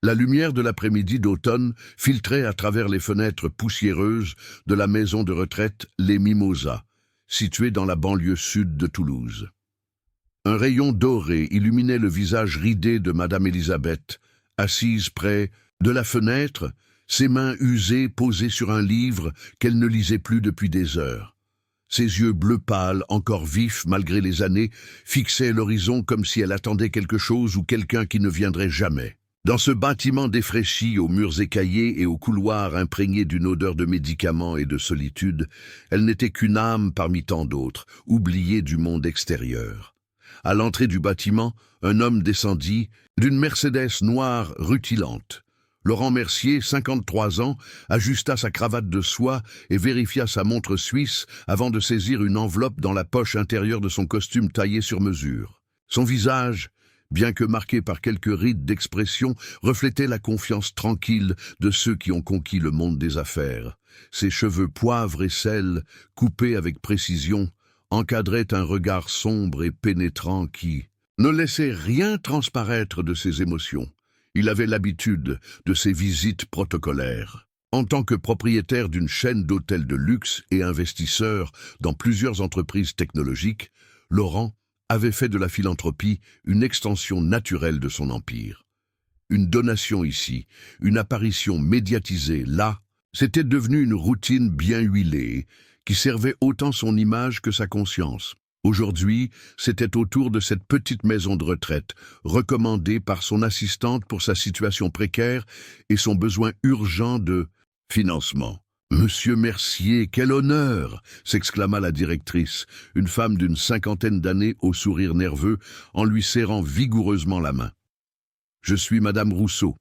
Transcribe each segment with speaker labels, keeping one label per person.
Speaker 1: La lumière de l'après-midi d'automne filtrait à travers les fenêtres poussiéreuses de la maison de retraite Les Mimosas, située dans la banlieue sud de Toulouse. Un rayon doré illuminait le visage ridé de Madame Elisabeth, assise près de la fenêtre, ses mains usées posées sur un livre qu'elle ne lisait plus depuis des heures. Ses yeux bleu pâle, encore vifs malgré les années, fixaient l'horizon comme si elle attendait quelque chose ou quelqu'un qui ne viendrait jamais. Dans ce bâtiment défraîchi aux murs écaillés et aux couloirs imprégnés d'une odeur de médicaments et de solitude, elle n'était qu'une âme parmi tant d'autres, oubliée du monde extérieur. À l'entrée du bâtiment, un homme descendit d'une Mercedes noire rutilante. Laurent Mercier, 53 ans, ajusta sa cravate de soie et vérifia sa montre suisse avant de saisir une enveloppe dans la poche intérieure de son costume taillé sur mesure. Son visage, bien que marqué par quelques rides d'expression, reflétait la confiance tranquille de ceux qui ont conquis le monde des affaires. Ses cheveux poivre et sel, coupés avec précision, encadraient un regard sombre et pénétrant qui ne laissait rien transparaître de ses émotions. Il avait l'habitude de ces visites protocolaires. En tant que propriétaire d'une chaîne d'hôtels de luxe et investisseur dans plusieurs entreprises technologiques, Laurent avait fait de la philanthropie une extension naturelle de son empire. Une donation ici, une apparition médiatisée là, c'était devenu une routine bien huilée, qui servait autant son image que sa conscience. Aujourd'hui, c'était au tour de cette petite maison de retraite, recommandée par son assistante pour sa situation précaire et son besoin urgent de financement. « Monsieur Mercier, quel honneur !» s'exclama la directrice, une femme d'une 50aine d'années au sourire nerveux, en lui serrant vigoureusement la main. « Je suis Madame Rousseau.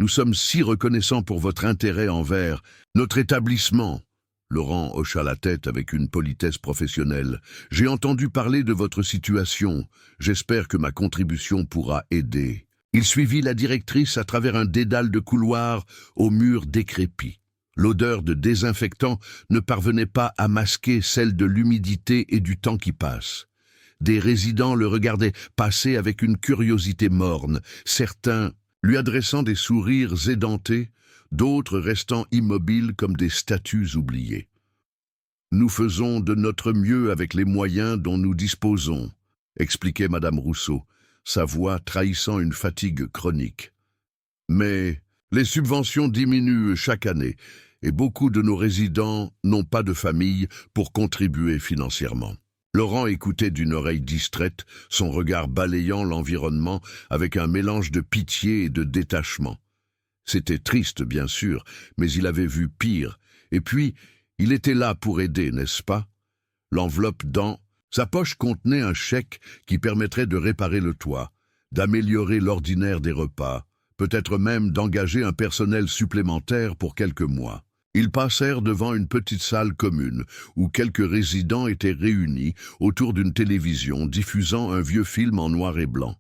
Speaker 1: Nous sommes si reconnaissants pour votre intérêt envers notre établissement. » Laurent hocha la tête avec une politesse professionnelle. « J'ai entendu parler de votre situation. J'espère que ma contribution pourra aider. » Il suivit la directrice à travers un dédale de couloirs aux murs décrépits. L'odeur de désinfectant ne parvenait pas à masquer celle de l'humidité et du temps qui passe. Des résidents le regardaient passer avec une curiosité morne, certains lui adressant des sourires édentés, d'autres restant immobiles comme des statues oubliées. « Nous faisons de notre mieux avec les moyens dont nous disposons », expliquait Madame Rousseau, sa voix trahissant une fatigue chronique. « Mais les subventions diminuent chaque année et beaucoup de nos résidents n'ont pas de famille pour contribuer financièrement. » Laurent écoutait d'une oreille distraite, son regard balayant l'environnement avec un mélange de pitié et de détachement. C'était triste, bien sûr, mais il avait vu pire. Et puis, il était là pour aider, n'est-ce pas? L'enveloppe dans sa poche contenait un chèque qui permettrait de réparer le toit, d'améliorer l'ordinaire des repas, peut-être même d'engager un personnel supplémentaire pour quelques mois. Ils passèrent devant une petite salle commune où quelques résidents étaient réunis autour d'une télévision diffusant un vieux film en noir et blanc.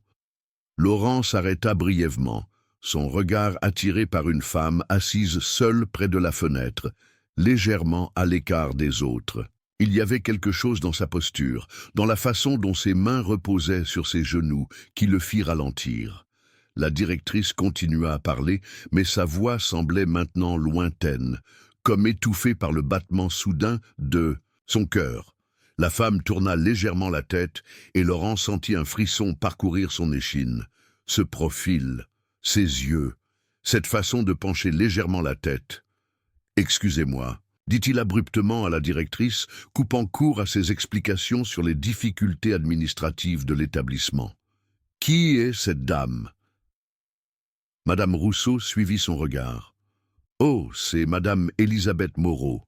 Speaker 1: Laurent s'arrêta brièvement, son regard attiré par une femme assise seule près de la fenêtre, légèrement à l'écart des autres. Il y avait quelque chose dans sa posture, dans la façon dont ses mains reposaient sur ses genoux, qui le fit ralentir. La directrice continua à parler, mais sa voix semblait maintenant lointaine, comme étouffée par le battement soudain de son cœur. La femme tourna légèrement la tête et Laurent sentit un frisson parcourir son échine. Ce profil, ses yeux, cette façon de pencher légèrement la tête. « Excusez-moi », dit-il abruptement à la directrice, coupant court à ses explications sur les difficultés administratives de l'établissement. « Qui est cette dame ?» Madame Rousseau suivit son regard. « Oh, c'est Madame Elisabeth Moreau,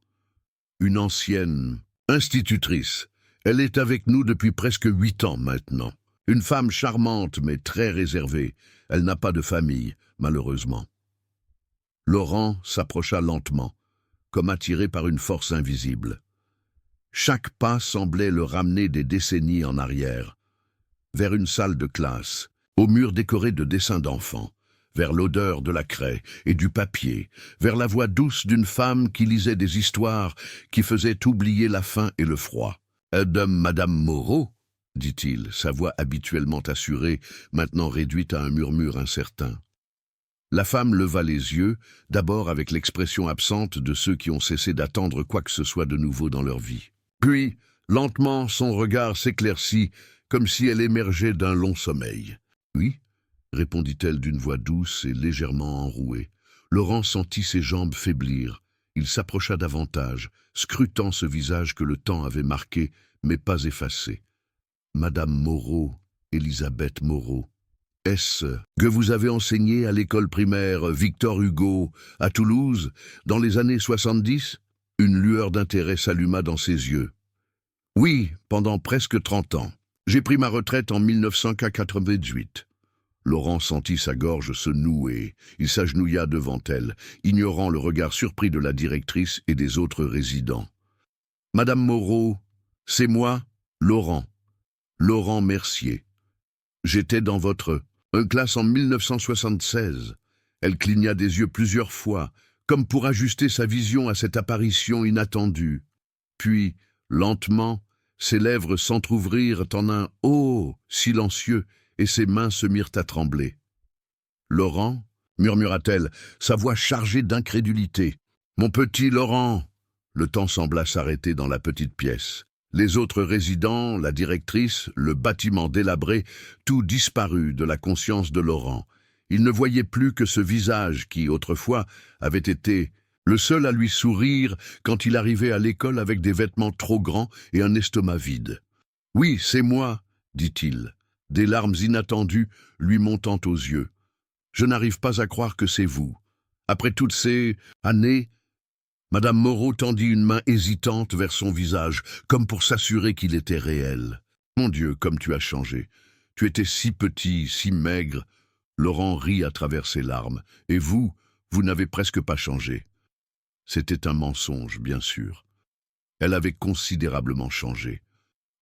Speaker 1: une ancienne institutrice. Elle est avec nous depuis presque 8 ans maintenant. Une femme charmante mais très réservée. Elle n'a pas de famille, malheureusement. » Laurent s'approcha lentement, comme attiré par une force invisible. Chaque pas semblait le ramener des décennies en arrière, vers une salle de classe, aux murs décorés de dessins d'enfants, vers l'odeur de la craie et du papier, vers la voix douce d'une femme qui lisait des histoires qui faisaient oublier la faim et le froid. « Madame Moreau ?» dit-il, sa voix habituellement assurée, maintenant réduite à un murmure incertain. La femme leva les yeux, d'abord avec l'expression absente de ceux qui ont cessé d'attendre quoi que ce soit de nouveau dans leur vie. Puis, lentement, son regard s'éclaircit, comme si elle émergeait d'un long sommeil. « Oui ?» répondit-elle d'une voix douce et légèrement enrouée. Laurent sentit ses jambes faiblir. Il s'approcha davantage, scrutant ce visage que le temps avait marqué, mais pas effacé. « Madame Moreau, Elisabeth Moreau. Est-ce que vous avez enseigné à l'école primaire Victor Hugo, à Toulouse, dans les années 70 ?» Une lueur d'intérêt s'alluma dans ses yeux. « Oui, pendant presque 30 ans. J'ai pris ma retraite en 1998. » Laurent sentit sa gorge se nouer. Il s'agenouilla devant elle, ignorant le regard surpris de la directrice et des autres résidents. « Madame Moreau, c'est moi, Laurent. Laurent Mercier. J'étais dans votre classe en 1976. » Elle cligna des yeux plusieurs fois, comme pour ajuster sa vision à cette apparition inattendue. Puis, lentement, ses lèvres s'entr'ouvrirent en un « oh » silencieux, et ses mains se mirent à trembler. « Laurent » murmura-t-elle, sa voix chargée d'incrédulité. « Mon petit Laurent !» Le temps sembla s'arrêter dans la petite pièce. Les autres résidents, la directrice, le bâtiment délabré, tout disparut de la conscience de Laurent. Il ne voyait plus que ce visage qui, autrefois, avait été le seul à lui sourire quand il arrivait à l'école avec des vêtements trop grands et un estomac vide. « Oui, c'est moi, » dit-il, des larmes inattendues lui montant aux yeux. « Je n'arrive pas à croire que c'est vous. Après toutes ces années... » Madame Moreau tendit une main hésitante vers son visage, comme pour s'assurer qu'il était réel. « Mon Dieu, comme tu as changé. Tu étais si petit, si maigre. » Laurent rit à travers ses larmes. « Et vous, vous n'avez presque pas changé. » C'était un mensonge, bien sûr. Elle avait considérablement changé.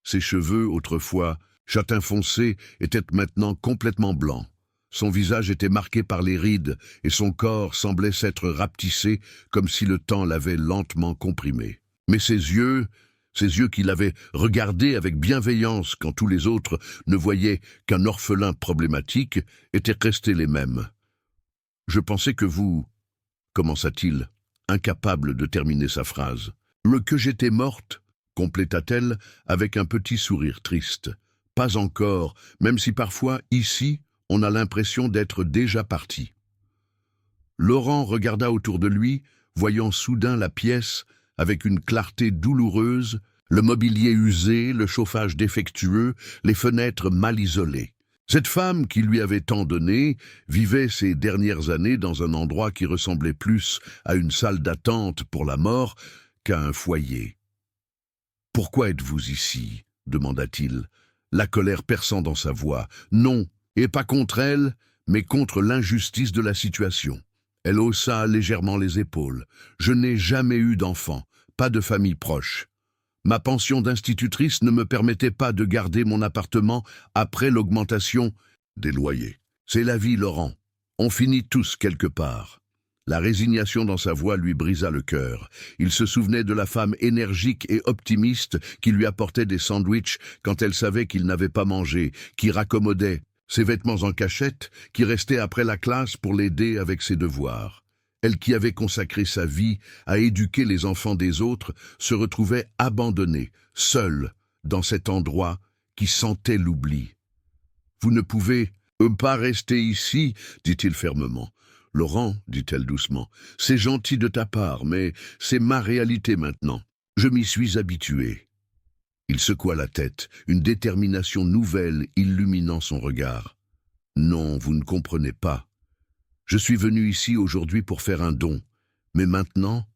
Speaker 1: Ses cheveux, autrefois châtain foncé, étaient maintenant complètement blancs. Son visage était marqué par les rides et son corps semblait s'être rapetissé comme si le temps l'avait lentement comprimé. Mais ses yeux qui l'avaient regardé avec bienveillance quand tous les autres ne voyaient qu'un orphelin problématique, étaient restés les mêmes. « Je pensais que vous... » commença-t-il, incapable de terminer sa phrase. « Que j'étais morte » compléta-t-elle avec un petit sourire triste. « Pas encore, même si parfois, ici, on a l'impression d'être déjà parti. » Laurent regarda autour de lui, voyant soudain la pièce avec une clarté douloureuse, le mobilier usé, le chauffage défectueux, les fenêtres mal isolées. Cette femme qui lui avait tant donné vivait ces dernières années dans un endroit qui ressemblait plus à une salle d'attente pour la mort qu'à un foyer. « Pourquoi êtes-vous ici ?» demanda-t-il, la colère perçant dans sa voix. « Non, et pas contre elle, mais contre l'injustice de la situation. » Elle haussa légèrement les épaules. « Je n'ai jamais eu d'enfant, pas de famille proche. Ma pension d'institutrice ne me permettait pas de garder mon appartement après l'augmentation des loyers. C'est la vie, Laurent. On finit tous quelque part. » La résignation dans sa voix lui brisa le cœur. Il se souvenait de la femme énergique et optimiste qui lui apportait des sandwichs quand elle savait qu'il n'avait pas mangé, qui raccommodait ses vêtements en cachette, qui restait après la classe pour l'aider avec ses devoirs. Elle qui avait consacré sa vie à éduquer les enfants des autres se retrouvait abandonnée, seule, dans cet endroit qui sentait l'oubli. « Vous ne pouvez pas rester ici, » dit-il fermement. « Laurent, » dit-elle doucement, « c'est gentil de ta part, mais c'est ma réalité maintenant. Je m'y suis habitué. » Il secoua la tête, une détermination nouvelle illuminant son regard. « Non, vous ne comprenez pas. Je suis venu ici aujourd'hui pour faire un don. Mais maintenant,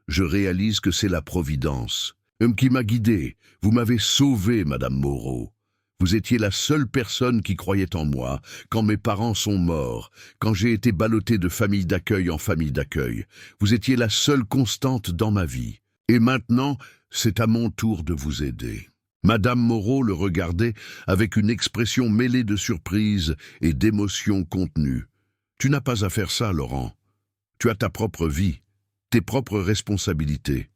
Speaker 1: je réalise que c'est la Providence qui m'a guidé. Vous m'avez sauvé, Madame Moreau. Vous étiez la seule personne qui croyait en moi, quand mes parents sont morts, quand j'ai été ballotté de famille d'accueil en famille d'accueil. Vous étiez la seule constante dans ma vie. Et maintenant, c'est à mon tour de vous aider. » Madame Moreau le regardait avec une expression mêlée de surprise et d'émotion contenue. « Tu n'as pas à faire ça, Laurent. Tu as ta propre vie, tes propres responsabilités. »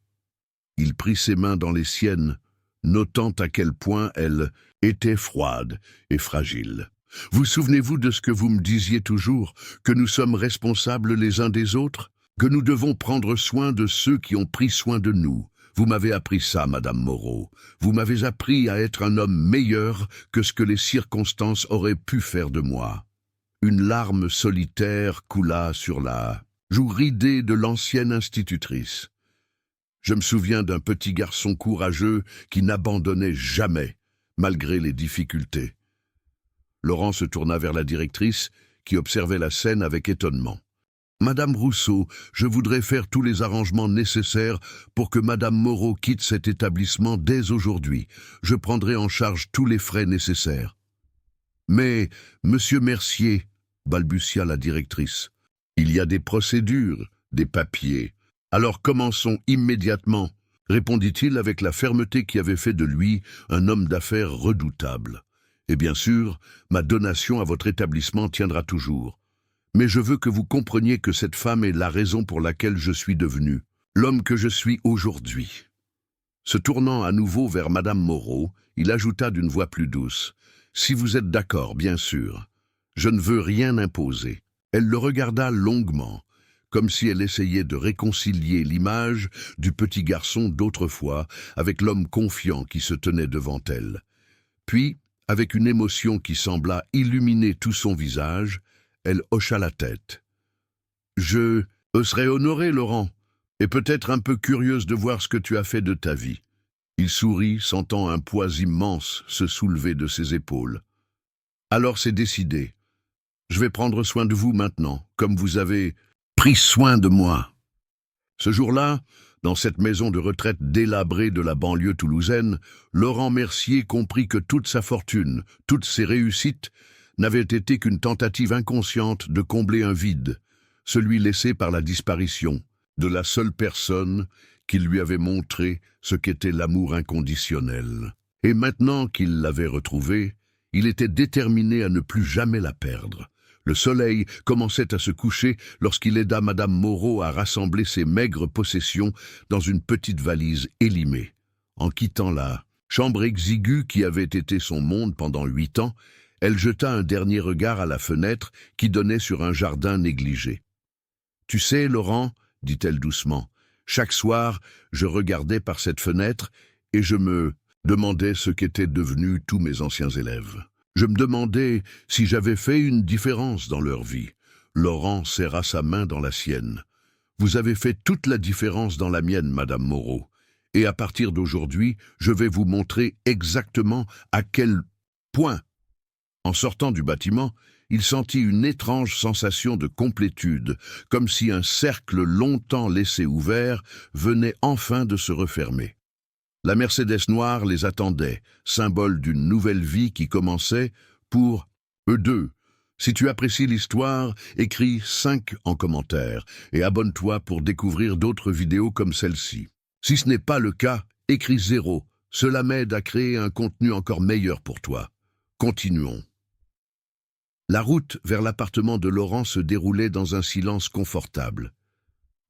Speaker 1: Il prit ses mains dans les siennes, notant à quel point elle était froide et fragile. Vous souvenez-vous de ce que vous me disiez toujours, que nous sommes responsables les uns des autres, que nous devons prendre soin de ceux qui ont pris soin de nous. Vous m'avez appris ça, Madame Moreau. Vous m'avez appris à être un homme meilleur que ce que les circonstances auraient pu faire de moi. Une larme solitaire coula sur la joue ridée de l'ancienne institutrice. Je me souviens d'un petit garçon courageux qui n'abandonnait jamais, malgré les difficultés. Laurent se tourna vers la directrice, qui observait la scène avec étonnement. « Madame Rousseau, je voudrais faire tous les arrangements nécessaires pour que Madame Moreau quitte cet établissement dès aujourd'hui. Je prendrai en charge tous les frais nécessaires. » « Mais, Monsieur Mercier, » balbutia la directrice, « il y a des procédures, des papiers. Alors commençons immédiatement, » répondit-il avec la fermeté qui avait fait de lui un homme d'affaires redoutable. « Et bien sûr, ma donation à votre établissement tiendra toujours. Mais je veux que vous compreniez que cette femme est la raison pour laquelle je suis devenu l'homme que je suis aujourd'hui. » Se tournant à nouveau vers Madame Moreau, il ajouta d'une voix plus douce, « Si vous êtes d'accord, bien sûr. Je ne veux rien imposer. » Elle le regarda longuement, comme si elle essayait de réconcilier l'image du petit garçon d'autrefois avec l'homme confiant qui se tenait devant elle. Puis, avec une émotion qui sembla illuminer tout son visage, elle hocha la tête. « Je serais honorée, Laurent, et peut-être un peu curieuse de voir ce que tu as fait de ta vie. » Il sourit, sentant un poids immense se soulever de ses épaules. « Alors c'est décidé. Je vais prendre soin de vous maintenant, comme vous avez pris soin de moi. » Ce jour-là, dans cette maison de retraite délabrée de la banlieue toulousaine, Laurent Mercier comprit que toute sa fortune, toutes ses réussites, n'avaient été qu'une tentative inconsciente de combler un vide, celui laissé par la disparition de la seule personne qui lui avait montré ce qu'était l'amour inconditionnel. Et maintenant qu'il l'avait retrouvée, il était déterminé à ne plus jamais la perdre. Le soleil commençait à se coucher lorsqu'il aida Madame Moreau à rassembler ses maigres possessions dans une petite valise élimée. En quittant la chambre exiguë qui avait été son monde pendant 8 ans, elle jeta un dernier regard à la fenêtre qui donnait sur un jardin négligé. « Tu sais, Laurent, » dit-elle doucement, « chaque soir, je regardais par cette fenêtre et je me demandais ce qu'étaient devenus tous mes anciens élèves. Je me demandais si j'avais fait une différence dans leur vie. » Laurent serra sa main dans la sienne. « Vous avez fait toute la différence dans la mienne, Madame Moreau. Et à partir d'aujourd'hui, je vais vous montrer exactement à quel point. » En sortant du bâtiment, il sentit une étrange sensation de complétude, comme si un cercle longtemps laissé ouvert venait enfin de se refermer. La Mercedes noire les attendait, symbole d'une nouvelle vie qui commençait pour eux deux. Si tu apprécies l'histoire, écris 5 en commentaire et abonne-toi pour découvrir d'autres vidéos comme celle-ci. Si ce n'est pas le cas, écris 0. Cela m'aide à créer un contenu encore meilleur pour toi. Continuons. La route vers l'appartement de Laurent se déroulait dans un silence confortable.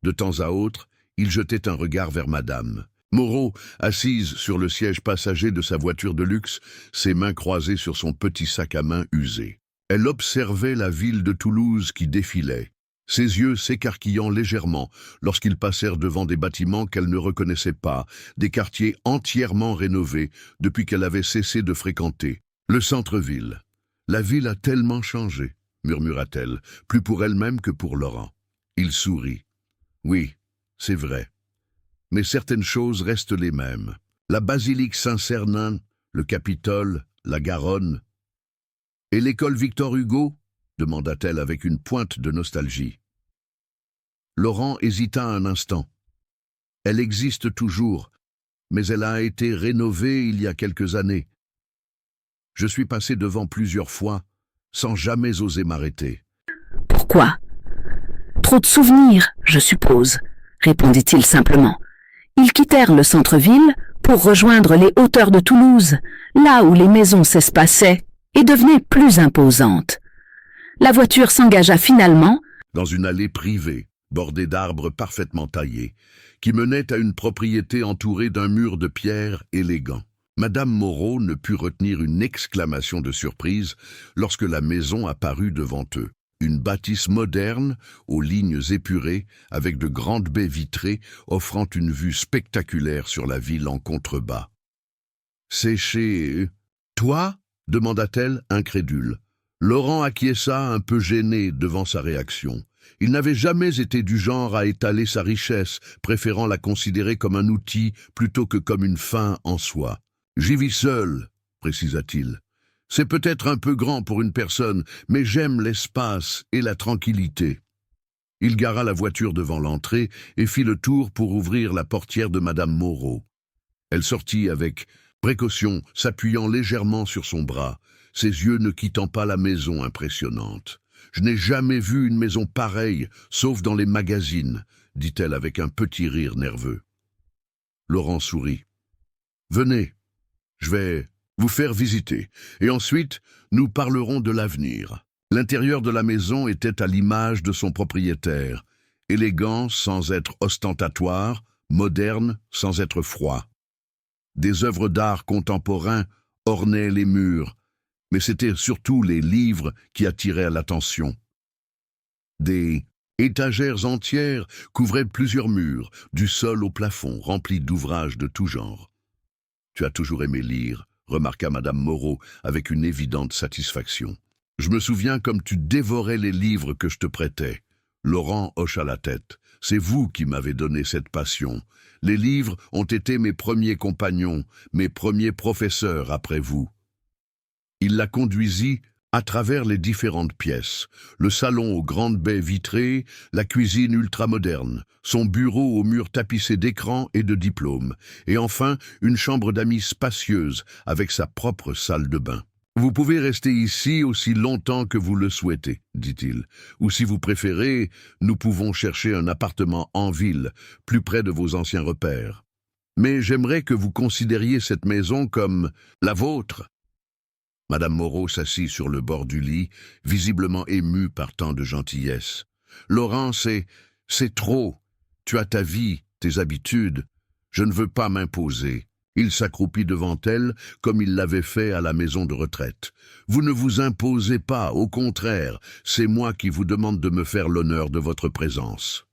Speaker 1: De temps à autre, il jetait un regard vers Madame Moreau, assise sur le siège passager de sa voiture de luxe, ses mains croisées sur son petit sac à main usé. Elle observait la ville de Toulouse qui défilait, ses yeux s'écarquillant légèrement lorsqu'ils passèrent devant des bâtiments qu'elle ne reconnaissait pas, des quartiers entièrement rénovés depuis qu'elle avait cessé de fréquenter le centre-ville. « La ville a tellement changé, » murmura-t-elle, plus pour elle-même que pour Laurent. Il sourit. « Oui, c'est vrai. Mais certaines choses restent les mêmes. La basilique Saint-Cernin, le Capitole, la Garonne. »« Et l'école Victor Hugo ?» demanda-t-elle avec une pointe de nostalgie. Laurent hésita un instant. « Elle existe toujours, mais elle a été rénovée il y a quelques années. Je suis passé devant plusieurs fois, sans jamais oser m'arrêter. »«
Speaker 2: Pourquoi ? Trop de souvenirs, je suppose, » répondit-il simplement. Ils quittèrent le centre-ville pour rejoindre les hauteurs de Toulouse, là où les maisons s'espaçaient et devenaient plus imposantes. La voiture s'engagea finalement
Speaker 1: dans une allée privée, bordée d'arbres parfaitement taillés, qui menait à une propriété entourée d'un mur de pierre élégant. Madame Moreau ne put retenir une exclamation de surprise lorsque la maison apparut devant eux. Une bâtisse moderne, aux lignes épurées, avec de grandes baies vitrées, offrant une vue spectaculaire sur la ville en contrebas. « C'est chez... toi ?» demanda-t-elle, incrédule. Laurent acquiesça, un peu gêné devant sa réaction. Il n'avait jamais été du genre à étaler sa richesse, préférant la considérer comme un outil plutôt que comme une fin en soi. « J'y vis seul », précisa-t-il. « C'est peut-être un peu grand pour une personne, mais j'aime l'espace et la tranquillité. » Il gara la voiture devant l'entrée et fit le tour pour ouvrir la portière de Madame Moreau. Elle sortit avec précaution, s'appuyant légèrement sur son bras, ses yeux ne quittant pas la maison impressionnante. « Je n'ai jamais vu une maison pareille, sauf dans les magazines, » dit-elle avec un petit rire nerveux. Laurent sourit. « Venez, je vais vous faire visiter, et ensuite nous parlerons de l'avenir. » L'intérieur de la maison était à l'image de son propriétaire, élégant sans être ostentatoire, moderne sans être froid. Des œuvres d'art contemporains ornaient les murs, mais c'étaient surtout les livres qui attiraient l'attention. Des étagères entières couvraient plusieurs murs, du sol au plafond, remplis d'ouvrages de tout genre. « Tu as toujours aimé lire », remarqua Madame Moreau avec une évidente satisfaction. « Je me souviens comme tu dévorais les livres que je te prêtais. » Laurent hocha la tête. « C'est vous qui m'avez donné cette passion. Les livres ont été mes premiers compagnons, mes premiers professeurs après vous. » Il la conduisit à travers les différentes pièces, le salon aux grandes baies vitrées, la cuisine ultramoderne, son bureau aux murs tapissés d'écrans et de diplômes, et enfin une chambre d'amis spacieuse avec sa propre salle de bain. « Vous pouvez rester ici aussi longtemps que vous le souhaitez, » dit-il, « ou si vous préférez, nous pouvons chercher un appartement en ville, plus près de vos anciens repères. Mais j'aimerais que vous considériez cette maison comme la vôtre. » Madame Moreau s'assit sur le bord du lit, visiblement émue par tant de gentillesse. « Laurent, c'est trop. Tu as ta vie, tes habitudes. Je ne veux pas m'imposer. » Il s'accroupit devant elle, comme il l'avait fait à la maison de retraite. « Vous ne vous imposez pas, au contraire, c'est moi qui vous demande de me faire l'honneur de votre présence. »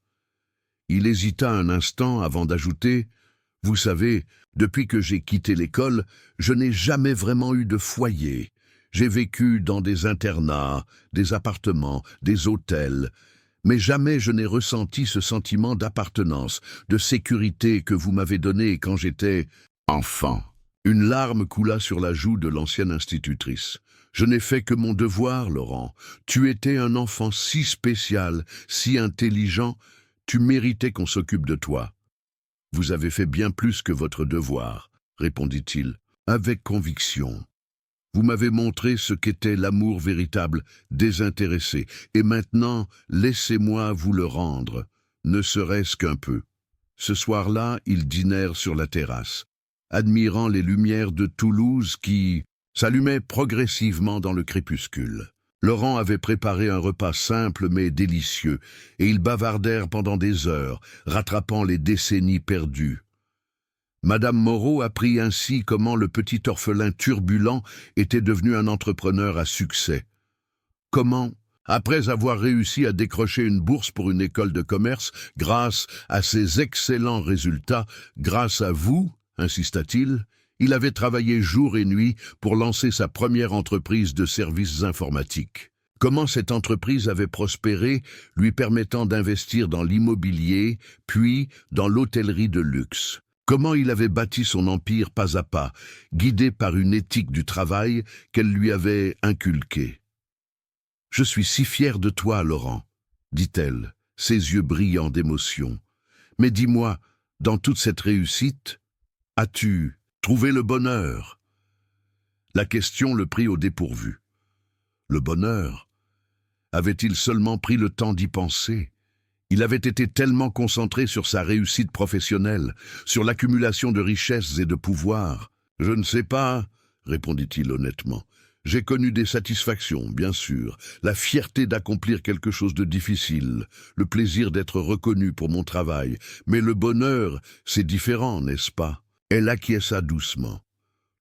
Speaker 1: Il hésita un instant avant d'ajouter « Vous savez, depuis que j'ai quitté l'école, je n'ai jamais vraiment eu de foyer. J'ai vécu dans des internats, des appartements, des hôtels, mais jamais je n'ai ressenti ce sentiment d'appartenance, de sécurité que vous m'avez donné quand j'étais enfant. » Une larme coula sur la joue de l'ancienne institutrice. « Je n'ai fait que mon devoir, Laurent. Tu étais un enfant si spécial, si intelligent, tu méritais qu'on s'occupe de toi. » « Vous avez fait bien plus que votre devoir, » répondit-il, avec conviction. « Vous m'avez montré ce qu'était l'amour véritable, désintéressé, et maintenant, laissez-moi vous le rendre, ne serait-ce qu'un peu. » Ce soir-là, ils dînèrent sur la terrasse, admirant les lumières de Toulouse qui s'allumaient progressivement dans le crépuscule. Laurent avait préparé un repas simple mais délicieux, et ils bavardèrent pendant des heures, rattrapant les décennies perdues. Madame Moreau apprit ainsi comment le petit orphelin turbulent était devenu un entrepreneur à succès. Comment, après avoir réussi à décrocher une bourse pour une école de commerce, grâce à ses excellents résultats, grâce à vous, insista-t-il, il avait travaillé jour et nuit pour lancer sa première entreprise de services informatiques. Comment cette entreprise avait prospéré, lui permettant d'investir dans l'immobilier, puis dans l'hôtellerie de luxe. Comment il avait bâti son empire pas à pas, guidé par une éthique du travail qu'elle lui avait inculquée. « Je suis si fière de toi, Laurent, » dit-elle, ses yeux brillants d'émotion. « Mais dis-moi, dans toute cette réussite, as-tu trouvé le bonheur ?» La question le prit au dépourvu. Le bonheur? Avait-il seulement pris le temps d'y penser? Il avait été tellement concentré sur sa réussite professionnelle, sur l'accumulation de richesses et de pouvoir. « Je ne sais pas, » répondit-il honnêtement. « J'ai connu des satisfactions, bien sûr, la fierté d'accomplir quelque chose de difficile, le plaisir d'être reconnu pour mon travail, mais le bonheur, c'est différent, n'est-ce pas ?» Elle acquiesça doucement.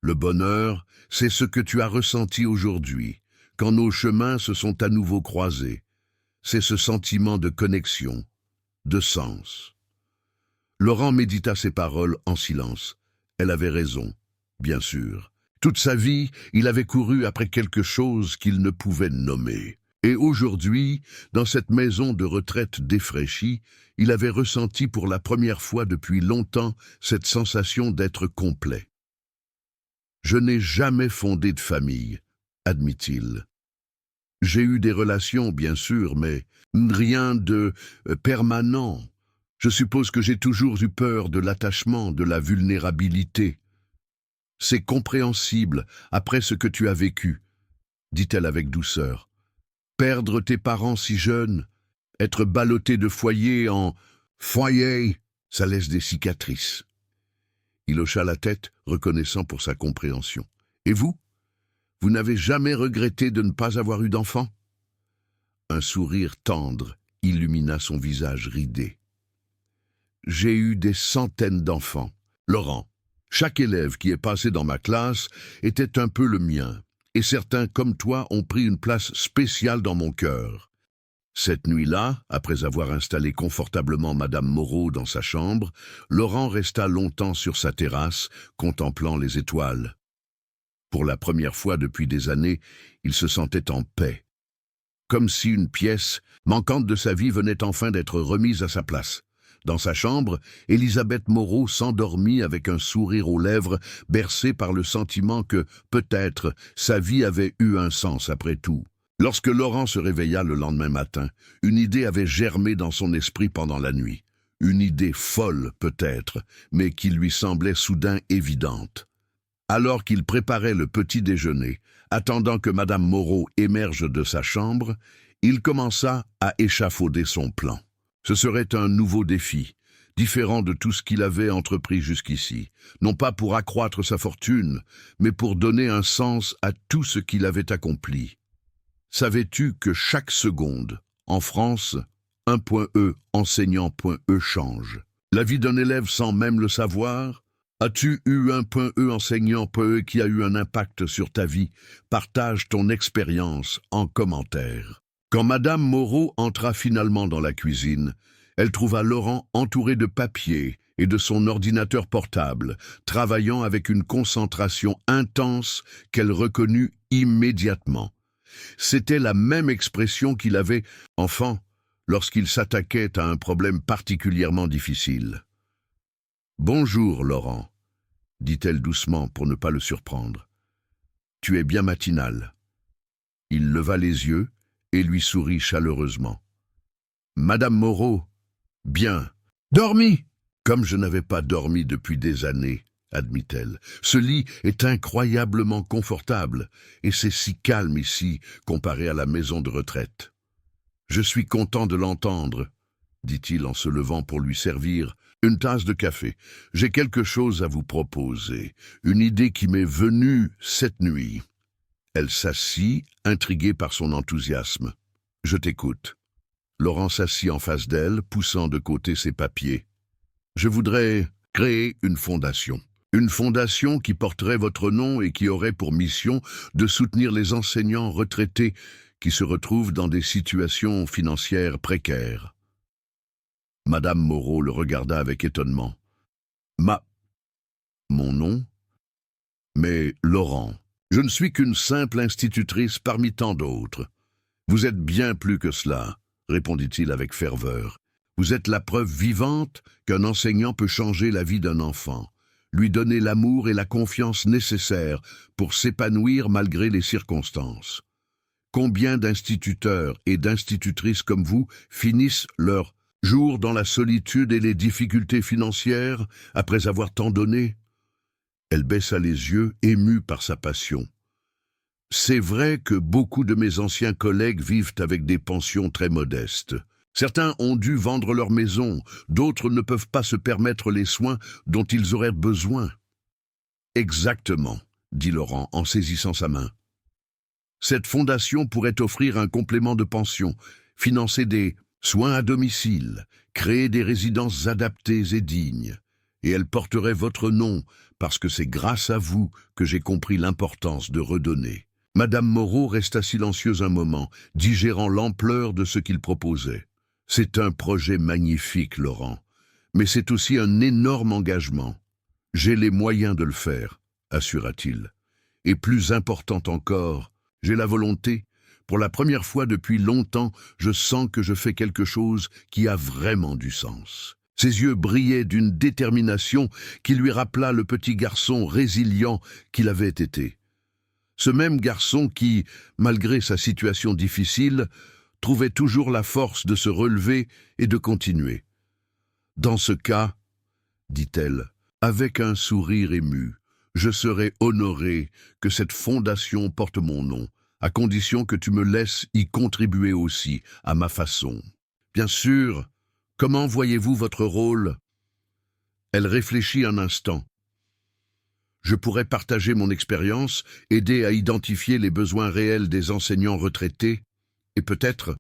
Speaker 1: Le bonheur, c'est ce que tu as ressenti aujourd'hui, quand nos chemins se sont à nouveau croisés. C'est ce sentiment de connexion, de sens. Laurent médita ces paroles en silence. Elle avait raison, bien sûr. Toute sa vie, il avait couru après quelque chose qu'il ne pouvait nommer. Et aujourd'hui, dans cette maison de retraite défraîchie, il avait ressenti pour la première fois depuis longtemps cette sensation d'être complet. « Je n'ai jamais fondé de famille », admit-il. « J'ai eu des relations, bien sûr, mais rien de permanent. Je suppose que j'ai toujours eu peur de l'attachement, de la vulnérabilité. » « C'est compréhensible après ce que tu as vécu, » dit-elle avec douceur. « Perdre tes parents si jeunes, être ballotté de foyer en foyer, ça laisse des cicatrices. » Il hocha la tête, reconnaissant pour sa compréhension. « Et vous? Vous n'avez jamais regretté de ne pas avoir eu d'enfant ?» Un sourire tendre illumina son visage ridé. « J'ai eu des centaines d'enfants, Laurent. Chaque élève qui est passé dans ma classe était un peu le mien, et certains, comme toi, ont pris une place spéciale dans mon cœur. » Cette nuit-là, après avoir installé confortablement Madame Moreau dans sa chambre, Laurent resta longtemps sur sa terrasse, contemplant les étoiles. Pour la première fois depuis des années, il se sentait en paix, comme si une pièce manquante de sa vie venait enfin d'être remise à sa place. Dans sa chambre, Elisabeth Moreau s'endormit avec un sourire aux lèvres, bercée par le sentiment que, peut-être, sa vie avait eu un sens après tout. Lorsque Laurent se réveilla le lendemain matin, une idée avait germé dans son esprit pendant la nuit. Une idée folle, peut-être, mais qui lui semblait soudain évidente. Alors qu'il préparait le petit déjeuner, attendant que Madame Moreau émerge de sa chambre, il commença à échafauder son plan. Ce serait un nouveau défi, différent de tout ce qu'il avait entrepris jusqu'ici, non pas pour accroître sa fortune, mais pour donner un sens à tout ce qu'il avait accompli. Savais-tu que chaque seconde, en France, un point E enseignant point E change? La vie d'un élève sans même le savoir? As-tu eu un point E enseignant point E qui a eu un impact sur ta vie? Partage ton expérience en commentaire. Quand Madame Moreau entra finalement dans la cuisine, elle trouva Laurent entouré de papiers et de son ordinateur portable, travaillant avec une concentration intense qu'elle reconnut immédiatement. C'était la même expression qu'il avait, enfant, lorsqu'il s'attaquait à un problème particulièrement difficile. « Bonjour, Laurent, » dit-elle doucement pour ne pas le surprendre. « Tu es bien matinal. » Il leva les yeux et lui sourit chaleureusement. « Madame Moreau, bien. Dormi !»« Comme je n'avais pas dormi depuis des années, » admit-elle. « Ce lit est incroyablement confortable, et c'est si calme ici, comparé à la maison de retraite. »« Je suis content de l'entendre, » dit-il en se levant pour lui servir une tasse de café. « J'ai quelque chose à vous proposer, une idée qui m'est venue cette nuit. » Elle s'assit, intriguée par son enthousiasme. « Je t'écoute. » Laurent s'assit en face d'elle, poussant de côté ses papiers. « Je voudrais créer une fondation. Une fondation qui porterait votre nom et qui aurait pour mission de soutenir les enseignants retraités qui se retrouvent dans des situations financières précaires. » Madame Moreau le regarda avec étonnement. « Mon nom ? Mais Laurent, je ne suis qu'une simple institutrice parmi tant d'autres. Vous êtes bien plus que cela, » répondit-il avec ferveur. « Vous êtes la preuve vivante qu'un enseignant peut changer la vie d'un enfant, lui donner l'amour et la confiance nécessaires pour s'épanouir malgré les circonstances. Combien d'instituteurs et d'institutrices comme vous finissent leur jour dans la solitude et les difficultés financières après avoir tant donné ? » Elle baissa les yeux, émue par sa passion. « C'est vrai que beaucoup de mes anciens collègues vivent avec des pensions très modestes. Certains ont dû vendre leur maison, d'autres ne peuvent pas se permettre les soins dont ils auraient besoin. »« Exactement, » dit Laurent en saisissant sa main. « Cette fondation pourrait offrir un complément de pension, financer des soins à domicile, créer des résidences adaptées et dignes. et elle porterait votre nom, parce que c'est grâce à vous que j'ai compris l'importance de redonner. Madame Moreau resta silencieuse un moment, digérant l'ampleur de ce qu'il proposait. C'est un projet magnifique, Laurent, mais c'est aussi un énorme engagement. J'ai les moyens de le faire, assura-t-il. Et plus important encore, j'ai la volonté. Pour la première fois depuis longtemps, je sens que je fais quelque chose qui a vraiment du sens. Ses yeux brillaient d'une détermination qui lui rappela le petit garçon résilient qu'il avait été. Ce même garçon qui, malgré sa situation difficile, trouvait toujours la force de se relever et de continuer. « Dans ce cas, dit-elle, avec un sourire ému, je serai honoré que cette fondation porte mon nom, à condition que tu me laisses y contribuer aussi, à ma façon. Bien sûr, comment voyez-vous votre rôle ?» Elle réfléchit un instant. « Je pourrais partager mon expérience, aider à identifier les besoins réels des enseignants retraités, et peut-être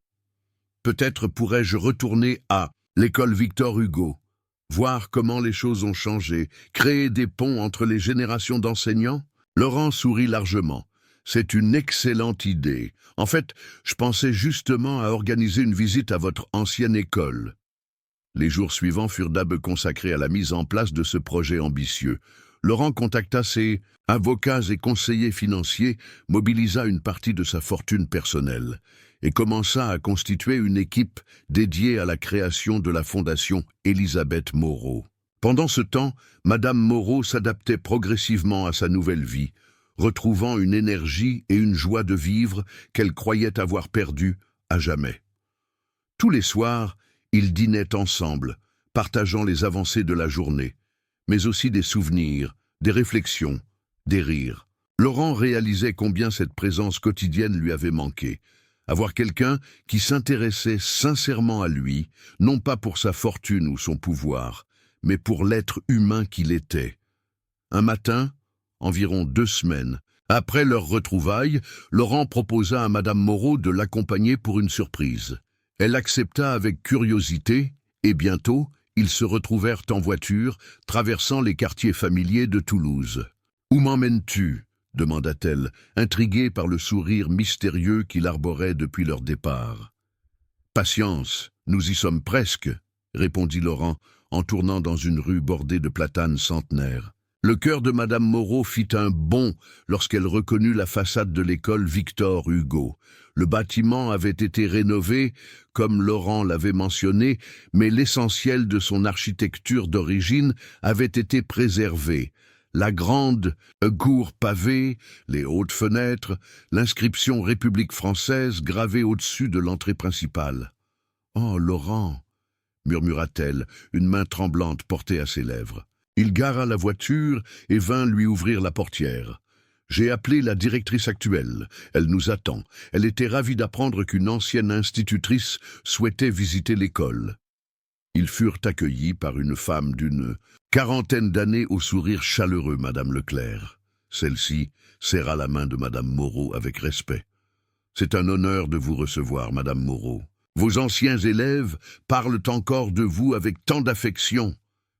Speaker 1: pourrais-je retourner à l'école Victor Hugo, voir comment les choses ont changé, créer des ponts entre les générations d'enseignants ?» Laurent sourit largement. « C'est une excellente idée. En fait, je pensais justement à organiser une visite à votre ancienne école. » Les jours suivants furent d'abord consacrés à la mise en place de ce projet ambitieux. Laurent contacta ses avocats et conseillers financiers, mobilisa une partie de sa fortune personnelle et commença à constituer une équipe dédiée à la création de la fondation Elisabeth Moreau. Pendant ce temps, Madame Moreau s'adaptait progressivement à sa nouvelle vie, retrouvant une énergie et une joie de vivre qu'elle croyait avoir perdues à jamais. Tous les soirs, ils dînaient ensemble, partageant les avancées de la journée, mais aussi des souvenirs, des réflexions, des rires. Laurent réalisait combien cette présence quotidienne lui avait manqué. Avoir quelqu'un qui s'intéressait sincèrement à lui, non pas pour sa fortune ou son pouvoir, mais pour l'être humain qu'il était. Un matin, environ 2 semaines, après leur retrouvaille, Laurent proposa à Madame Moreau de l'accompagner pour une surprise. Elle accepta avec curiosité, et bientôt, ils se retrouvèrent en voiture, traversant les quartiers familiers de Toulouse. « Où m'emmènes-tu » demanda-t-elle, intriguée par le sourire mystérieux qu'il arborait depuis leur départ. « Patience, nous y sommes presque » répondit Laurent, en tournant dans une rue bordée de platanes centenaires. Le cœur de Madame Moreau fit un bond lorsqu'elle reconnut la façade de l'école Victor Hugo. Le bâtiment avait été rénové, comme Laurent l'avait mentionné, mais l'essentiel de son architecture d'origine avait été préservé. La grande cour pavée, les hautes fenêtres, l'inscription République française gravée au-dessus de l'entrée principale. « Oh, Laurent !» murmura-t-elle, une main tremblante portée à ses lèvres. Il gara la voiture et vint lui ouvrir la portière. « J'ai appelé la directrice actuelle. Elle nous attend. Elle était ravie d'apprendre qu'une ancienne institutrice souhaitait visiter l'école. » Ils furent accueillis par une femme d'une quarantaine d'années au sourire chaleureux, Madame Leclerc. Celle-ci serra la main de Madame Moreau avec respect. « C'est un honneur de vous recevoir, Madame Moreau. Vos anciens élèves parlent encore de vous avec tant d'affection. »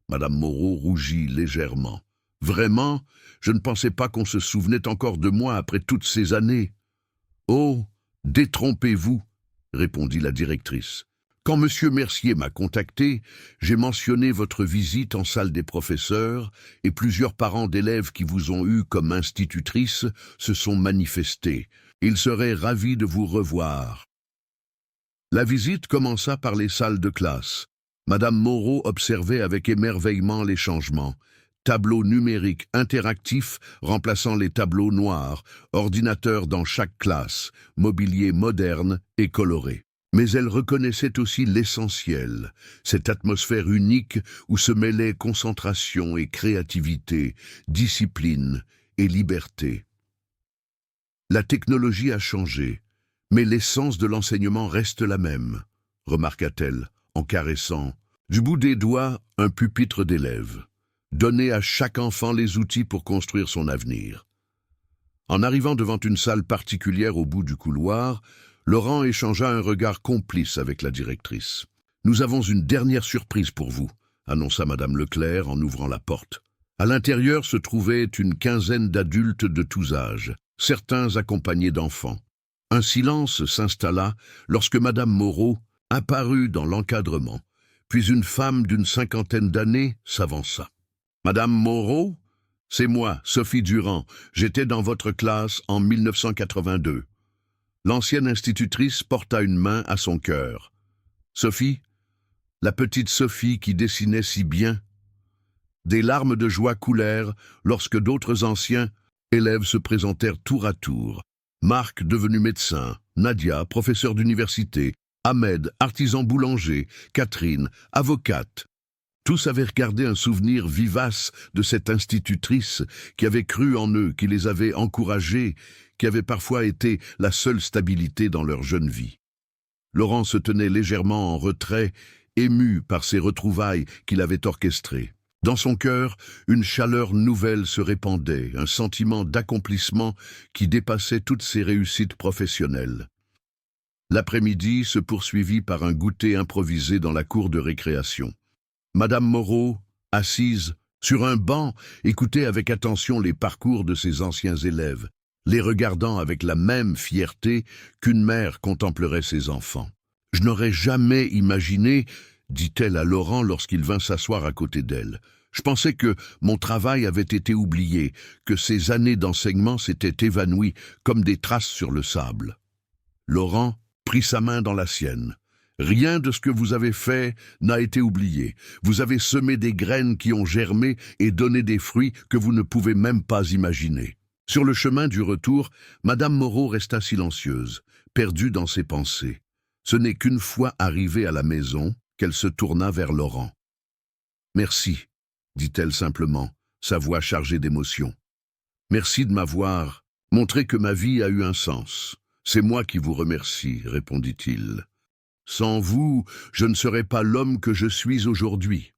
Speaker 1: Madame Moreau rougit légèrement. « Vraiment, je ne pensais pas qu'on se souvenait encore de moi après toutes ces années. »« Oh, détrompez-vous, » répondit la directrice. « Quand Monsieur Mercier m'a contacté, j'ai mentionné votre visite en salle des professeurs et plusieurs parents d'élèves qui vous ont eu comme institutrice se sont manifestés. Ils seraient ravis de vous revoir. » La visite commença par les salles de classe. Madame Moreau observait avec émerveillement les changements. Tableaux numériques interactifs remplaçant les tableaux noirs, ordinateurs dans chaque classe, mobilier moderne et coloré. Mais elle reconnaissait aussi l'essentiel, cette atmosphère unique où se mêlaient concentration et créativité, discipline et liberté. La technologie a changé, mais l'essence de l'enseignement reste la même, remarqua-t-elle, en caressant du bout des doigts un pupitre d'élèves. Donner à chaque enfant les outils pour construire son avenir. En arrivant devant une salle particulière au bout du couloir, Laurent échangea un regard complice avec la directrice. « Nous avons une dernière surprise pour vous, » annonça Madame Leclerc en ouvrant la porte. À l'intérieur se trouvait une quinzaine d'adultes de tous âges, certains accompagnés d'enfants. Un silence s'installa lorsque Madame Moreau apparut dans l'encadrement, puis une femme d'une cinquantaine d'années s'avança. « Madame Moreau, c'est moi, Sophie Durand. J'étais dans votre classe en 1982. » L'ancienne institutrice porta une main à son cœur. « Sophie, la petite Sophie qui dessinait si bien. » Des larmes de joie coulèrent lorsque d'autres anciens élèves se présentèrent tour à tour. Marc, devenu médecin, Nadia, professeur d'université, Ahmed, artisan boulanger, Catherine, avocate. Tous avaient regardé un souvenir vivace de cette institutrice qui avait cru en eux, qui les avait encouragés, qui avait parfois été la seule stabilité dans leur jeune vie. Laurent se tenait légèrement en retrait, ému par ces retrouvailles qu'il avait orchestrées. Dans son cœur, une chaleur nouvelle se répandait, un sentiment d'accomplissement qui dépassait toutes ses réussites professionnelles. L'après-midi se poursuivit par un goûter improvisé dans la cour de récréation. Madame Moreau, assise sur un banc, écoutait avec attention les parcours de ses anciens élèves, les regardant avec la même fierté qu'une mère contemplerait ses enfants. « Je n'aurais jamais imaginé, dit-elle à Laurent lorsqu'il vint s'asseoir à côté d'elle. Je pensais que mon travail avait été oublié, que ces années d'enseignement s'étaient évanouies comme des traces sur le sable. » Laurent prit sa main dans la sienne. « Rien de ce que vous avez fait n'a été oublié. Vous avez semé des graines qui ont germé et donné des fruits que vous ne pouvez même pas imaginer. » Sur le chemin du retour, Madame Moreau resta silencieuse, perdue dans ses pensées. Ce n'est qu'une fois arrivée à la maison qu'elle se tourna vers Laurent. « Merci, » dit-elle simplement, sa voix chargée d'émotion. « Merci de m'avoir montré que ma vie a eu un sens. C'est moi qui vous remercie, » répondit-il. « Sans vous, je ne serais pas l'homme que je suis aujourd'hui. »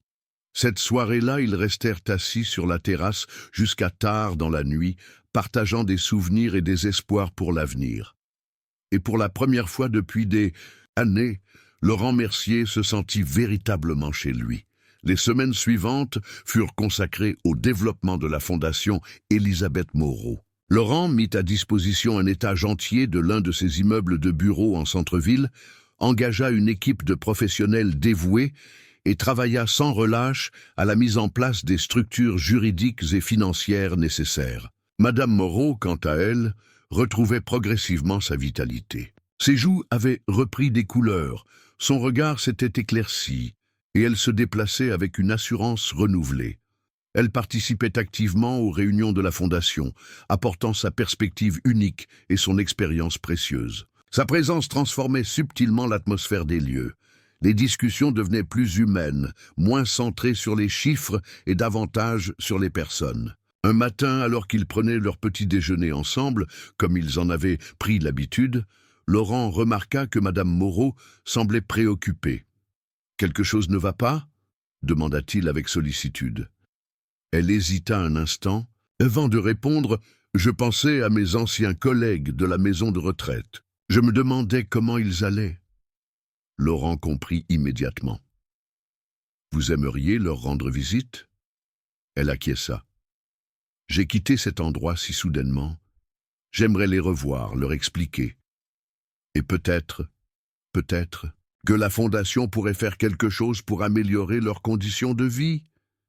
Speaker 1: Cette soirée-là, ils restèrent assis sur la terrasse jusqu'à tard dans la nuit, partageant des souvenirs et des espoirs pour l'avenir. Et pour la première fois depuis des années, Laurent Mercier se sentit véritablement chez lui. Les semaines suivantes furent consacrées au développement de la fondation Élisabeth Moreau. Laurent mit à disposition un étage entier de l'un de ses immeubles de bureaux en centre-ville, engagea une équipe de professionnels dévoués et travailla sans relâche à la mise en place des structures juridiques et financières nécessaires. Madame Moreau, quant à elle, retrouvait progressivement sa vitalité. Ses joues avaient repris des couleurs, son regard s'était éclairci, et elle se déplaçait avec une assurance renouvelée. Elle participait activement aux réunions de la Fondation, apportant sa perspective unique et son expérience précieuse. Sa présence transformait subtilement l'atmosphère des lieux. Les discussions devenaient plus humaines, moins centrées sur les chiffres et davantage sur les personnes. Un matin, alors qu'ils prenaient leur petit déjeuner ensemble, comme ils en avaient pris l'habitude, Laurent remarqua que Madame Moreau semblait préoccupée. « Quelque chose ne va pas ?» demanda-t-il avec sollicitude. Elle hésita un instant, avant de répondre « Je pensais à mes anciens collègues de la maison de retraite. Je me demandais comment ils allaient. » Laurent comprit immédiatement. « Vous aimeriez leur rendre visite ?» Elle acquiesça. « J'ai quitté cet endroit si soudainement. J'aimerais les revoir, leur expliquer. Et peut-être, que la Fondation pourrait faire quelque chose pour améliorer leurs conditions de vie. »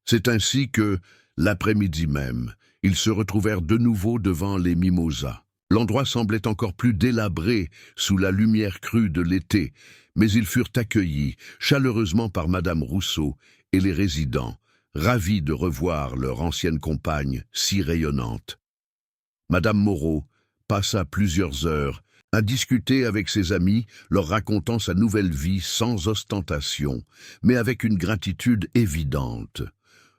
Speaker 1: C'est ainsi que, l'après-midi même, ils se retrouvèrent de nouveau devant les mimosas. L'endroit semblait encore plus délabré sous la lumière crue de l'été, mais ils furent accueillis chaleureusement par Madame Rousseau et les résidents, ravis de revoir leur ancienne compagne si rayonnante. Madame Moreau passa plusieurs heures à discuter avec ses amis, leur racontant sa nouvelle vie sans ostentation, mais avec une gratitude évidente.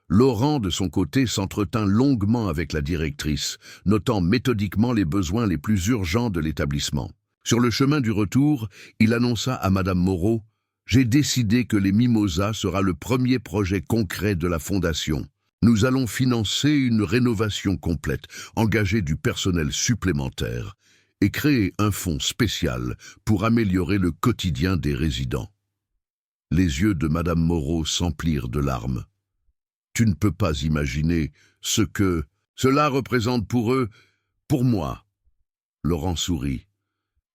Speaker 1: Laurent, de son côté, s'entretint longuement avec la directrice, notant méthodiquement les besoins les plus urgents de l'établissement. Sur le chemin du retour, il annonça à Madame Moreau « J'ai décidé que les Mimosas sera le premier projet concret de la Fondation. Nous allons financer une rénovation complète, engager du personnel supplémentaire et créer un fonds spécial pour améliorer le quotidien des résidents. » Les yeux de Madame Moreau s'emplirent de larmes. Tu ne peux pas imaginer ce que cela représente pour eux, pour moi. Laurent sourit.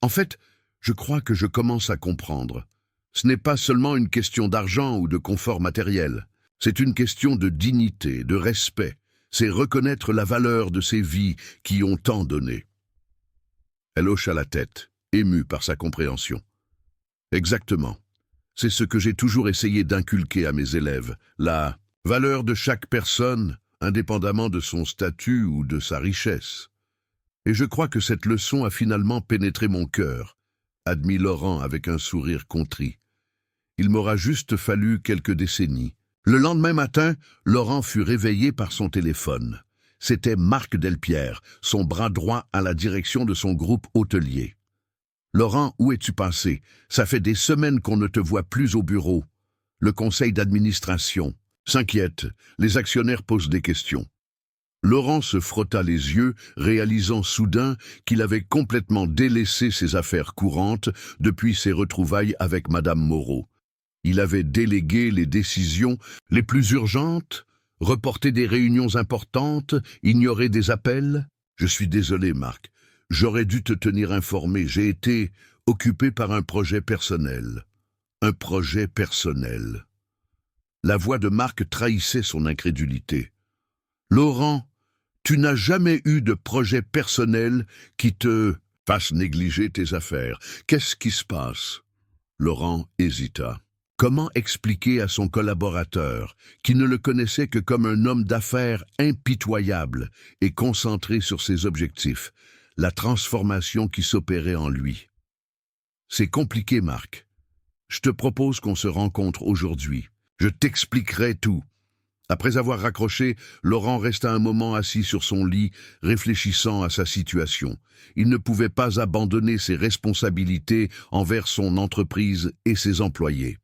Speaker 1: En fait, je crois que je commence à comprendre. Ce n'est pas seulement une question d'argent ou de confort matériel. C'est une question de dignité, de respect. C'est reconnaître la valeur de ces vies qui ont tant donné. Elle hocha la tête, émue par sa compréhension. Exactement. C'est ce que j'ai toujours essayé d'inculquer à mes élèves, la valeur de chaque personne, indépendamment de son statut ou de sa richesse. Et je crois que cette leçon a finalement pénétré mon cœur, admit Laurent avec un sourire contrit. Il m'aura juste fallu quelques décennies. Le lendemain matin, Laurent fut réveillé par son téléphone. C'était Marc Delpierre, son bras droit à la direction de son groupe hôtelier. « Laurent, où es-tu passé? Ça fait des semaines qu'on ne te voit plus au bureau. Le conseil d'administration s'inquiète, les actionnaires posent des questions. » Laurent se frotta les yeux, réalisant soudain qu'il avait complètement délaissé ses affaires courantes depuis ses retrouvailles avec Madame Moreau. Il avait délégué les décisions les plus urgentes, reporté des réunions importantes, ignoré des appels. « Je suis désolé, Marc. J'aurais dû te tenir informé. J'ai été occupé par un projet personnel. » Un projet personnel. La voix de Marc trahissait son incrédulité. « Laurent, tu n'as jamais eu de projet personnel qui te fasse négliger tes affaires. Qu'est-ce qui se passe ?» Laurent hésita. Comment expliquer à son collaborateur, qui ne le connaissait que comme un homme d'affaires impitoyable et concentré sur ses objectifs, la transformation qui s'opérait en lui? « C'est compliqué, Marc. Je te propose qu'on se rencontre aujourd'hui. Je t'expliquerai tout. » Après avoir raccroché, Laurent resta un moment assis sur son lit, réfléchissant à sa situation. Il ne pouvait pas abandonner ses responsabilités envers son entreprise et ses employés.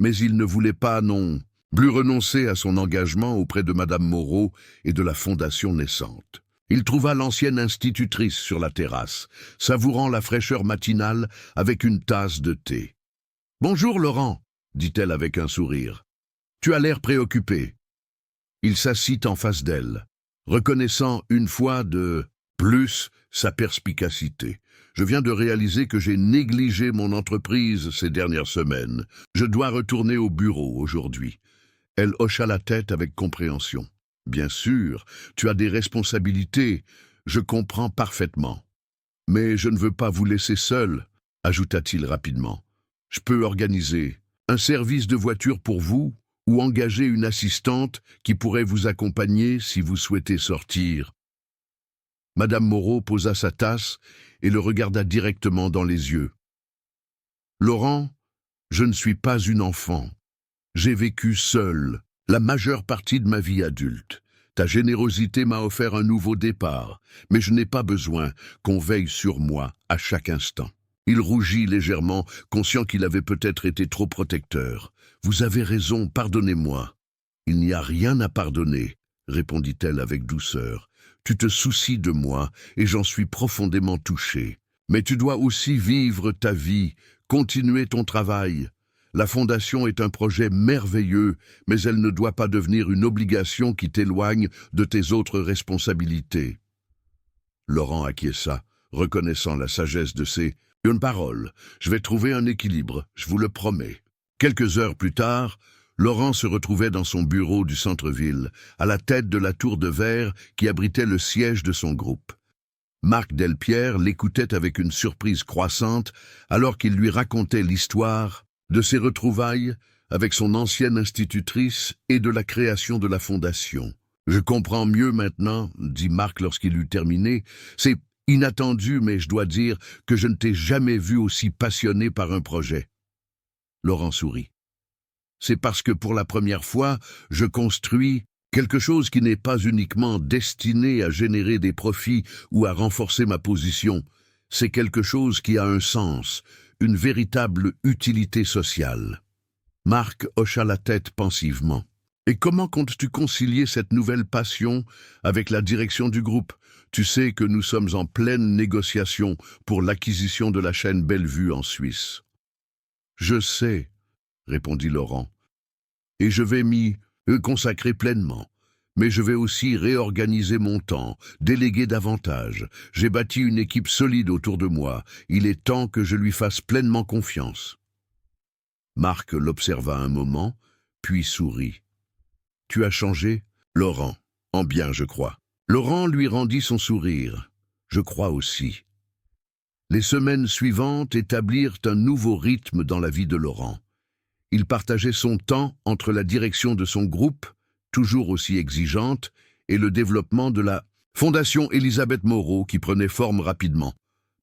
Speaker 1: Mais il ne voulait pas non plus renoncer à son engagement auprès de Madame Moreau et de la fondation naissante. Il trouva l'ancienne institutrice sur la terrasse, savourant la fraîcheur matinale avec une tasse de thé. « Bonjour Laurent, » dit-elle avec un sourire. « Tu as l'air préoccupé. » Il s'assit en face d'elle, reconnaissant une fois de plus sa perspicacité. « Je viens de réaliser que j'ai négligé mon entreprise ces dernières semaines. Je dois retourner au bureau aujourd'hui. » Elle hocha la tête avec compréhension. « Bien sûr, tu as des responsabilités, je comprends parfaitement. Mais je ne veux pas vous laisser seul, » ajouta-t-il rapidement. « Je peux organiser un service de voiture pour vous ou engager une assistante qui pourrait vous accompagner si vous souhaitez sortir. » Madame Moreau posa sa tasse et le regarda directement dans les yeux. « Laurent, je ne suis pas une enfant. J'ai vécu seul la majeure partie de ma vie adulte. Ta générosité m'a offert un nouveau départ, mais je n'ai pas besoin qu'on veille sur moi à chaque instant. » Il rougit légèrement, conscient qu'il avait peut-être été trop protecteur. « Vous avez raison, pardonnez-moi. »« Il n'y a rien à pardonner, » répondit-elle avec douceur. « Tu te soucies de moi et j'en suis profondément touché. Mais tu dois aussi vivre ta vie, continuer ton travail. La Fondation est un projet merveilleux, mais elle ne doit pas devenir une obligation qui t'éloigne de tes autres responsabilités. » Laurent acquiesça, reconnaissant la sagesse de ses « Une parole, je vais trouver un équilibre, je vous le promets. » Quelques heures plus tard, Laurent se retrouvait dans son bureau du centre-ville, à la tête de la tour de verre qui abritait le siège de son groupe. Marc Delpierre l'écoutait avec une surprise croissante alors qu'il lui racontait l'histoire de ses retrouvailles avec son ancienne institutrice et de la création de la fondation. « Je comprends mieux maintenant, » dit Marc lorsqu'il eut terminé. « C'est inattendu, mais je dois dire que je ne t'ai jamais vu aussi passionné par un projet. » Laurent sourit. « C'est parce que pour la première fois, je construis quelque chose qui n'est pas uniquement destiné à générer des profits ou à renforcer ma position. C'est quelque chose qui a un sens, une véritable utilité sociale. » Marc hocha la tête pensivement. « Et comment comptes-tu concilier cette nouvelle passion avec la direction du groupe? Tu sais que nous sommes en pleine négociation pour l'acquisition de la chaîne Bellevue en Suisse. » « Je sais, » répondit Laurent. Et je vais m'y consacrer pleinement. Mais je vais aussi réorganiser mon temps, déléguer davantage. J'ai bâti une équipe solide autour de moi. Il est temps que je lui fasse pleinement confiance. Marc l'observa un moment, puis sourit. « Tu as changé, Laurent, en bien, je crois. » Laurent lui rendit son sourire. « Je crois aussi. » Les semaines suivantes établirent un nouveau rythme dans la vie de Laurent. Il partageait son temps entre la direction de son groupe, toujours aussi exigeante, et le développement de la Fondation Elisabeth Moreau qui prenait forme rapidement.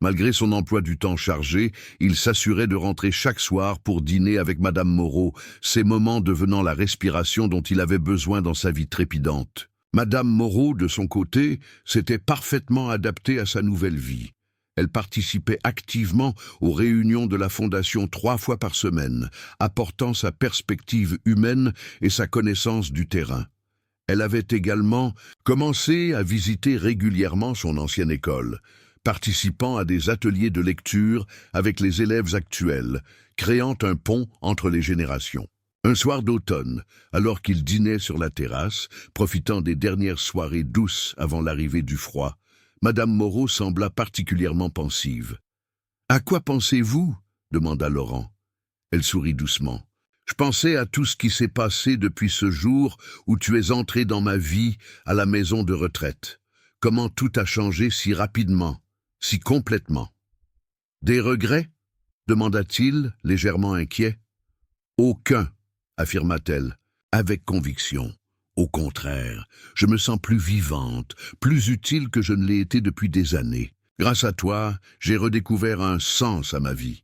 Speaker 1: Malgré son emploi du temps chargé, il s'assurait de rentrer chaque soir pour dîner avec Madame Moreau, ces moments devenant la respiration dont il avait besoin dans sa vie trépidante. Madame Moreau, de son côté, s'était parfaitement adaptée à sa nouvelle vie. Elle participait activement aux réunions de la Fondation 3 fois par semaine, apportant sa perspective humaine et sa connaissance du terrain. Elle avait également commencé à visiter régulièrement son ancienne école, participant à des ateliers de lecture avec les élèves actuels, créant un pont entre les générations. Un soir d'automne, alors qu'il dînait sur la terrasse, profitant des dernières soirées douces avant l'arrivée du froid, Madame Moreau sembla particulièrement pensive. « À quoi pensez-vous » demanda Laurent. Elle sourit doucement. « Je pensais à tout ce qui s'est passé depuis ce jour où tu es entré dans ma vie à la maison de retraite. Comment tout a changé si rapidement, si complètement. »« Des regrets » demanda-t-il, légèrement inquiet. « Aucun, affirma-t-elle, avec conviction. Au contraire, je me sens plus vivante, plus utile que je ne l'ai été depuis des années. Grâce à toi, j'ai redécouvert un sens à ma vie. »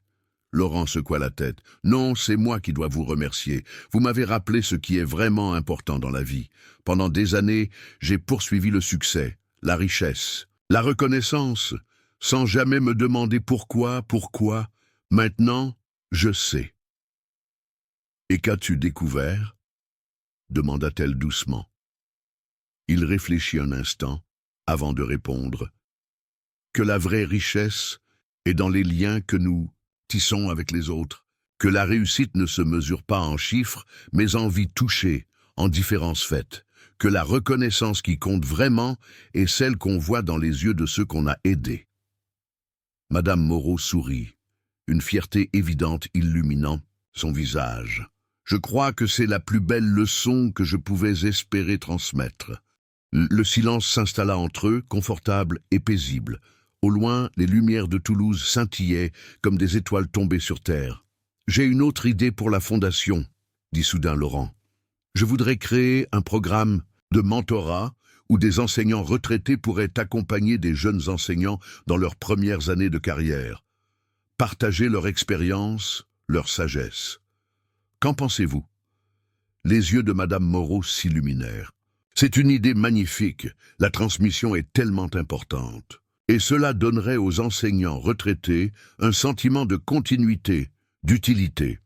Speaker 1: Laurent secoua la tête. « Non, c'est moi qui dois vous remercier. Vous m'avez rappelé ce qui est vraiment important dans la vie. Pendant des années, j'ai poursuivi le succès, la richesse, la reconnaissance, sans jamais me demander pourquoi. Maintenant, je sais. » « Et qu'as-tu découvert ?» demanda-t-elle doucement. Il réfléchit un instant, avant de répondre. « Que la vraie richesse est dans les liens que nous tissons avec les autres, que la réussite ne se mesure pas en chiffres, mais en vies touchées, en différences faites, que la reconnaissance qui compte vraiment est celle qu'on voit dans les yeux de ceux qu'on a aidés. » Madame Moreau sourit, une fierté évidente illuminant son visage. « Je crois que c'est la plus belle leçon que je pouvais espérer transmettre. » Le silence s'installa entre eux, confortable et paisible. Au loin, les lumières de Toulouse scintillaient comme des étoiles tombées sur terre. « J'ai une autre idée pour la fondation, » dit soudain Laurent. « Je voudrais créer un programme de mentorat où des enseignants retraités pourraient accompagner des jeunes enseignants dans leurs premières années de carrière. Partager leur expérience, leur sagesse. Qu'en pensez-vous » Les yeux de Madame Moreau s'illuminèrent. « C'est une idée magnifique, la transmission est tellement importante. Et cela donnerait aux enseignants retraités un sentiment de continuité, d'utilité. »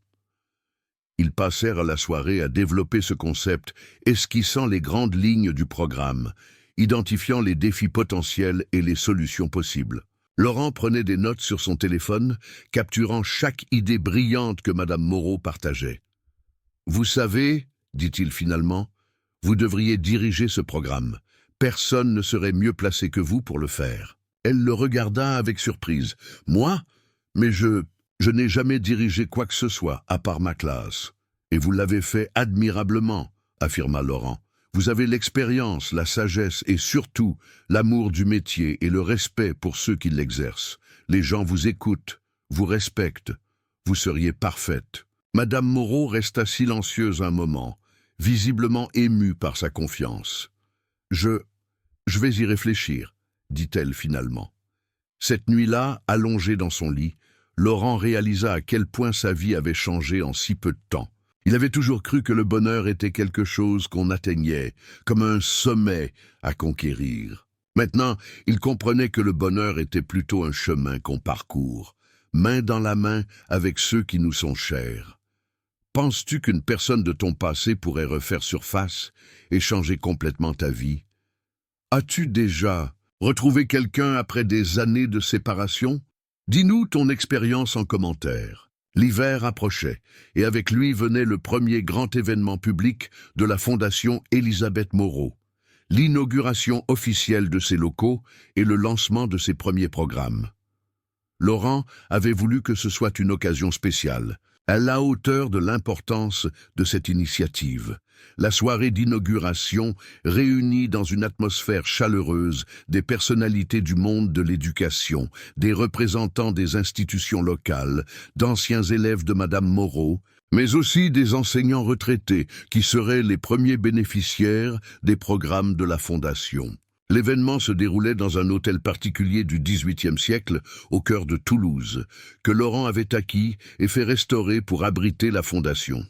Speaker 1: Ils passèrent la soirée à développer ce concept, esquissant les grandes lignes du programme, identifiant les défis potentiels et les solutions possibles. Laurent prenait des notes sur son téléphone, capturant chaque idée brillante que Madame Moreau partageait. « Vous savez, dit-il finalement, vous devriez diriger ce programme. Personne ne serait mieux placé que vous pour le faire. » Elle le regarda avec surprise. « Moi ? Mais je n'ai jamais dirigé quoi que ce soit, à part ma classe. »« Et vous l'avez fait admirablement, » affirma Laurent. « Vous avez l'expérience, la sagesse et surtout l'amour du métier et le respect pour ceux qui l'exercent. Les gens vous écoutent, vous respectent. Vous seriez parfaite. » Madame Moreau resta silencieuse un moment, visiblement émue par sa confiance. « Je vais y réfléchir, » dit-elle finalement. Cette nuit-là, allongé dans son lit, Laurent réalisa à quel point sa vie avait changé en si peu de temps. Il avait toujours cru que le bonheur était quelque chose qu'on atteignait, comme un sommet à conquérir. Maintenant, il comprenait que le bonheur était plutôt un chemin qu'on parcourt, main dans la main avec ceux qui nous sont chers. Penses-tu qu'une personne de ton passé pourrait refaire surface et changer complètement ta vie? As-tu déjà retrouvé quelqu'un après des années de séparation? Dis-nous ton expérience en commentaire. L'hiver approchait, et avec lui venait le premier grand événement public de la Fondation Elisabeth Moreau, l'inauguration officielle de ses locaux et le lancement de ses premiers programmes. Laurent avait voulu que ce soit une occasion spéciale, à la hauteur de l'importance de cette initiative. La soirée d'inauguration réunit dans une atmosphère chaleureuse des personnalités du monde de l'éducation, des représentants des institutions locales, d'anciens élèves de Madame Moreau, mais aussi des enseignants retraités qui seraient les premiers bénéficiaires des programmes de la Fondation. L'événement se déroulait dans un hôtel particulier du XVIIIe siècle, au cœur de Toulouse, que Laurent avait acquis et fait restaurer pour abriter la Fondation.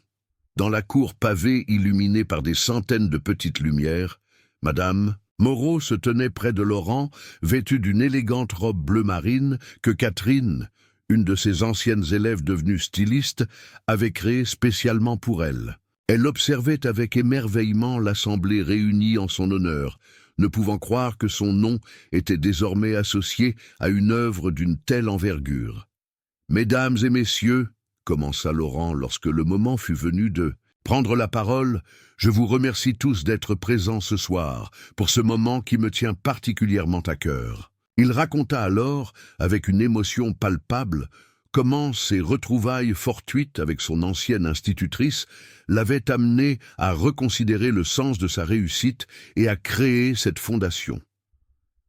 Speaker 1: Dans la cour pavée illuminée par des centaines de petites lumières, Madame Moreau se tenait près de Laurent, vêtue d'une élégante robe bleu marine que Catherine, une de ses anciennes élèves devenue styliste, avait créée spécialement pour elle. Elle observait avec émerveillement l'assemblée réunie en son honneur, ne pouvant croire que son nom était désormais associé à une œuvre d'une telle envergure. « Mesdames et messieurs, » commença Laurent lorsque le moment fut venu de prendre la parole, « je vous remercie tous d'être présents ce soir pour ce moment qui me tient particulièrement à cœur. » Il raconta alors, avec une émotion palpable, comment ces retrouvailles fortuites avec son ancienne institutrice l'avaient amené à reconsidérer le sens de sa réussite et à créer cette fondation.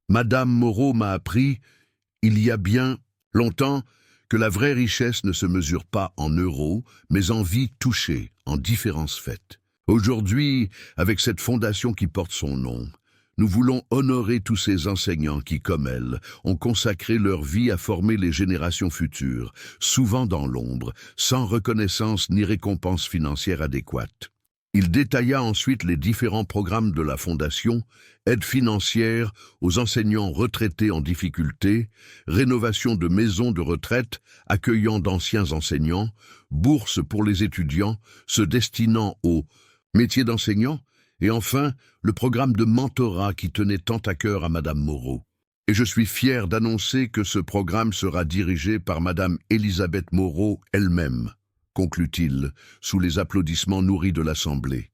Speaker 1: Madame Moreau m'a appris, il y a bien longtemps, que la vraie richesse ne se mesure pas en euros, mais en vies touchées, en différences faites. Aujourd'hui, avec cette fondation qui porte son nom, nous voulons honorer tous ces enseignants qui, comme elle, ont consacré leur vie à former les générations futures, souvent dans l'ombre, sans reconnaissance ni récompense financière adéquate. Il détailla ensuite les différents programmes de la Fondation, aide financière aux enseignants retraités en difficulté, rénovation de maisons de retraite accueillant d'anciens enseignants, bourses pour les étudiants se destinant au métier d'enseignant, et enfin, le programme de mentorat qui tenait tant à cœur à Madame Moreau. Et je suis fier d'annoncer que ce programme sera dirigé par Madame Elisabeth Moreau elle-même, conclut-il, sous les applaudissements nourris de l'Assemblée.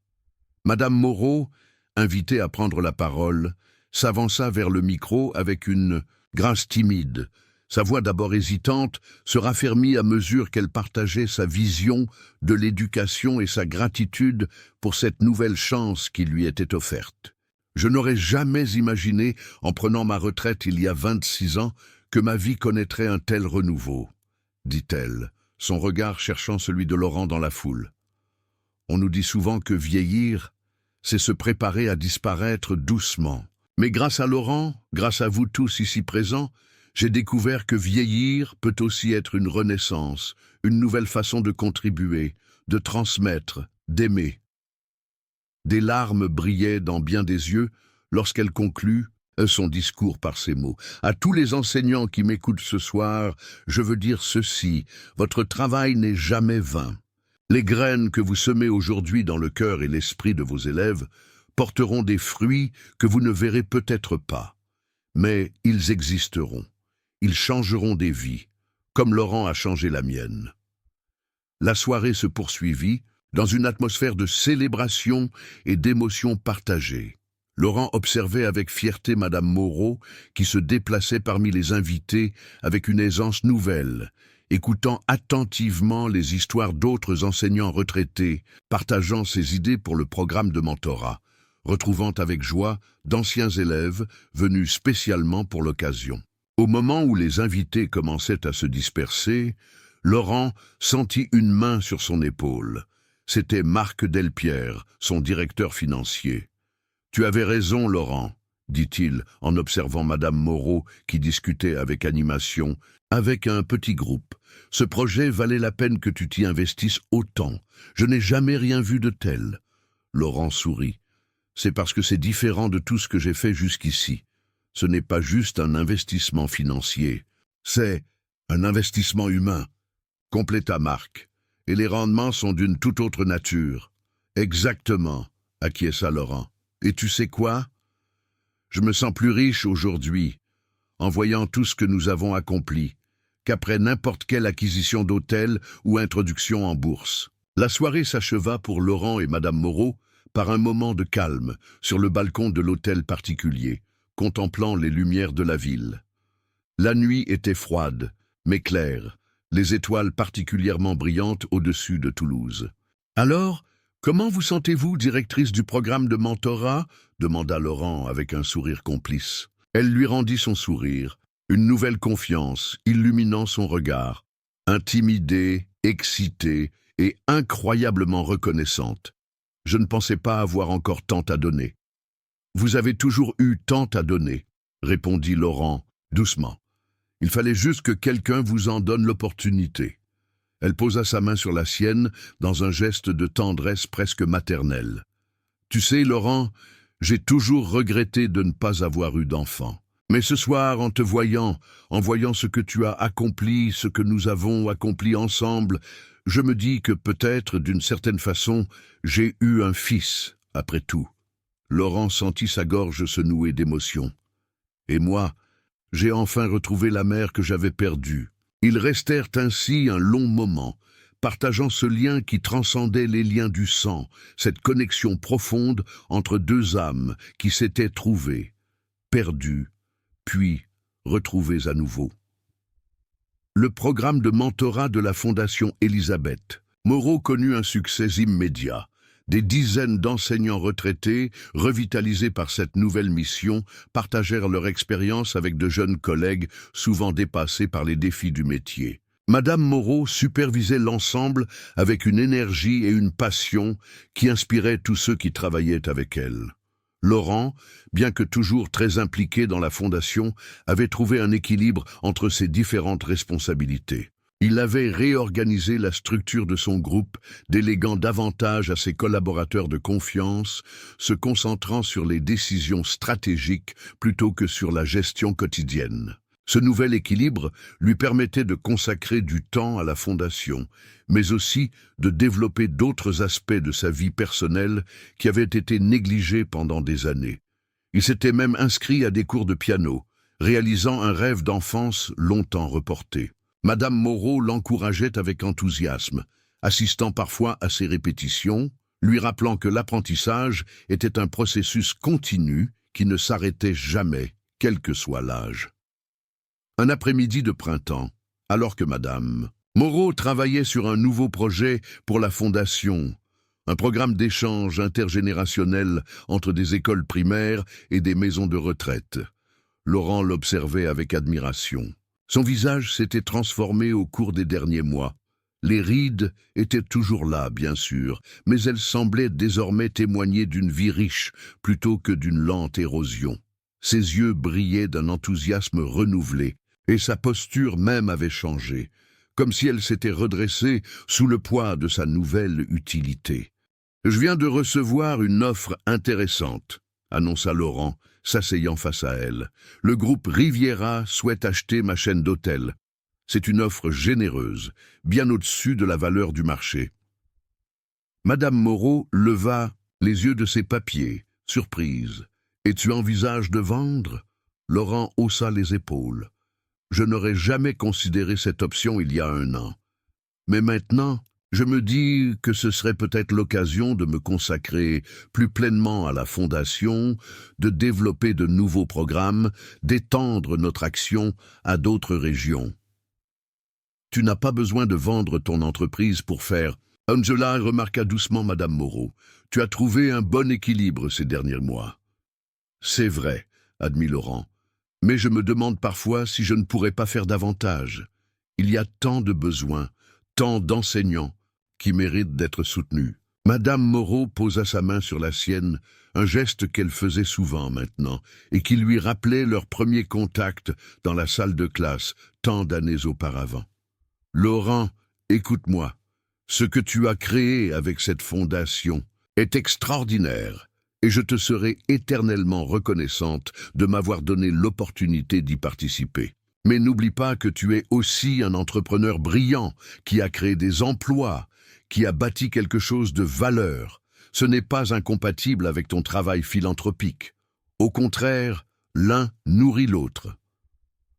Speaker 1: Madame Moreau, invitée à prendre la parole, s'avança vers le micro avec une grâce timide. Sa voix d'abord hésitante se raffermit à mesure qu'elle partageait sa vision de l'éducation et sa gratitude pour cette nouvelle chance qui lui était offerte. « Je n'aurais jamais imaginé, en prenant ma retraite il y a 26 ans, que ma vie connaîtrait un tel renouveau, » dit-elle, son regard cherchant celui de Laurent dans la foule. « On nous dit souvent que vieillir, c'est se préparer à disparaître doucement. Mais grâce à Laurent, grâce à vous tous ici présents, j'ai découvert que vieillir peut aussi être une renaissance, une nouvelle façon de contribuer, de transmettre, d'aimer. » Des larmes brillaient dans bien des yeux lorsqu'elle conclut son discours par ces mots. « À tous les enseignants qui m'écoutent ce soir, je veux dire ceci, votre travail n'est jamais vain. Les graines que vous semez aujourd'hui dans le cœur et l'esprit de vos élèves porteront des fruits que vous ne verrez peut-être pas, mais ils existeront. Ils changeront des vies, comme Laurent a changé la mienne. » La soirée se poursuivit dans une atmosphère de célébration et d'émotions partagées. Laurent observait avec fierté Madame Moreau qui se déplaçait parmi les invités avec une aisance nouvelle, écoutant attentivement les histoires d'autres enseignants retraités, partageant ses idées pour le programme de mentorat, retrouvant avec joie d'anciens élèves venus spécialement pour l'occasion. Au moment où les invités commençaient à se disperser, Laurent sentit une main sur son épaule. C'était Marc Delpierre, son directeur financier. « Tu avais raison, Laurent, » dit-il en observant Madame Moreau qui discutait avec animation, avec un petit groupe. « Ce projet valait la peine que tu t'y investisses autant. Je n'ai jamais rien vu de tel. » Laurent sourit. « C'est parce que c'est différent de tout ce que j'ai fait jusqu'ici. Ce n'est pas juste un investissement financier, c'est un investissement humain, » compléta Marc. « Et les rendements sont d'une toute autre nature. » « Exactement, » acquiesça Laurent. « Et tu sais quoi? Je me sens plus riche aujourd'hui, en voyant tout ce que nous avons accompli, qu'après n'importe quelle acquisition d'hôtel ou introduction en bourse. La soirée s'acheva pour Laurent et Madame Moreau par un moment de calme sur le balcon de l'hôtel particulier, contemplant les lumières de la ville. La nuit était froide, mais claire, les étoiles particulièrement brillantes au-dessus de Toulouse. « Alors, comment vous sentez-vous, directrice du programme de mentorat ?» demanda Laurent avec un sourire complice. Elle lui rendit son sourire, une nouvelle confiance illuminant son regard, intimidée, excitée et incroyablement reconnaissante. « Je ne pensais pas avoir encore tant à donner. »« Vous avez toujours eu tant à donner, » répondit Laurent, doucement. « Il fallait juste que quelqu'un vous en donne l'opportunité. » Elle posa sa main sur la sienne dans un geste de tendresse presque maternelle. « Tu sais, Laurent, j'ai toujours regretté de ne pas avoir eu d'enfant. Mais ce soir, en te voyant, en voyant ce que tu as accompli, ce que nous avons accompli ensemble, je me dis que peut-être, d'une certaine façon, j'ai eu un fils, après tout. » Laurent sentit sa gorge se nouer d'émotion. « Et moi, j'ai enfin retrouvé la mère que j'avais perdue. » Ils restèrent ainsi un long moment, partageant ce lien qui transcendait les liens du sang, cette connexion profonde entre deux âmes qui s'étaient trouvées, perdues, puis retrouvées à nouveau. Le programme de mentorat de la Fondation Elisabeth Moreau connut un succès immédiat. Des dizaines d'enseignants retraités, revitalisés par cette nouvelle mission, partagèrent leur expérience avec de jeunes collègues, souvent dépassés par les défis du métier. Madame Moreau supervisait l'ensemble avec une énergie et une passion qui inspiraient tous ceux qui travaillaient avec elle. Laurent, bien que toujours très impliqué dans la fondation, avait trouvé un équilibre entre ses différentes responsabilités. Il avait réorganisé la structure de son groupe, déléguant davantage à ses collaborateurs de confiance, se concentrant sur les décisions stratégiques plutôt que sur la gestion quotidienne. Ce nouvel équilibre lui permettait de consacrer du temps à la fondation, mais aussi de développer d'autres aspects de sa vie personnelle qui avaient été négligés pendant des années. Il s'était même inscrit à des cours de piano, réalisant un rêve d'enfance longtemps reporté. Madame Moreau l'encourageait avec enthousiasme, assistant parfois à ses répétitions, lui rappelant que l'apprentissage était un processus continu qui ne s'arrêtait jamais, quel que soit l'âge. Un après-midi de printemps, alors que Madame Moreau travaillait sur un nouveau projet pour la Fondation, un programme d'échange intergénérationnel entre des écoles primaires et des maisons de retraite. Laurent l'observait avec admiration. Son visage s'était transformé au cours des derniers mois. Les rides étaient toujours là, bien sûr, mais elles semblaient désormais témoigner d'une vie riche plutôt que d'une lente érosion. Ses yeux brillaient d'un enthousiasme renouvelé, et sa posture même avait changé, comme si elle s'était redressée sous le poids de sa nouvelle utilité. « Je viens de recevoir une offre intéressante », annonça Laurent, s'asseyant face à elle. « Le groupe Riviera souhaite acheter ma chaîne d'hôtels. C'est une offre généreuse, bien au-dessus de la valeur du marché. » Madame Moreau leva les yeux de ses papiers, surprise. « Et tu envisages de vendre ?» Laurent haussa les épaules. « Je n'aurais jamais considéré cette option il y a 1 an. Mais maintenant, je me dis que ce serait peut-être l'occasion de me consacrer plus pleinement à la Fondation, de développer de nouveaux programmes, d'étendre notre action à d'autres régions. Tu n'as pas besoin de vendre ton entreprise pour faire... » Angela remarqua doucement Madame Moreau. « Tu as trouvé un bon équilibre ces derniers mois. » « C'est vrai, » admit Laurent. « Mais je me demande parfois si je ne pourrais pas faire davantage. Il y a tant de besoins, tant d'enseignants qui méritent d'être soutenus. » Madame Moreau posa sa main sur la sienne, un geste qu'elle faisait souvent maintenant, et qui lui rappelait leur premier contact dans la salle de classe, tant d'années auparavant. « Laurent, écoute-moi. Ce que tu as créé avec cette fondation est extraordinaire. Et je te serai éternellement reconnaissante de m'avoir donné l'opportunité d'y participer. Mais n'oublie pas que tu es aussi un entrepreneur brillant, qui a créé des emplois, qui a bâti quelque chose de valeur. Ce n'est pas incompatible avec ton travail philanthropique. Au contraire, l'un nourrit l'autre. »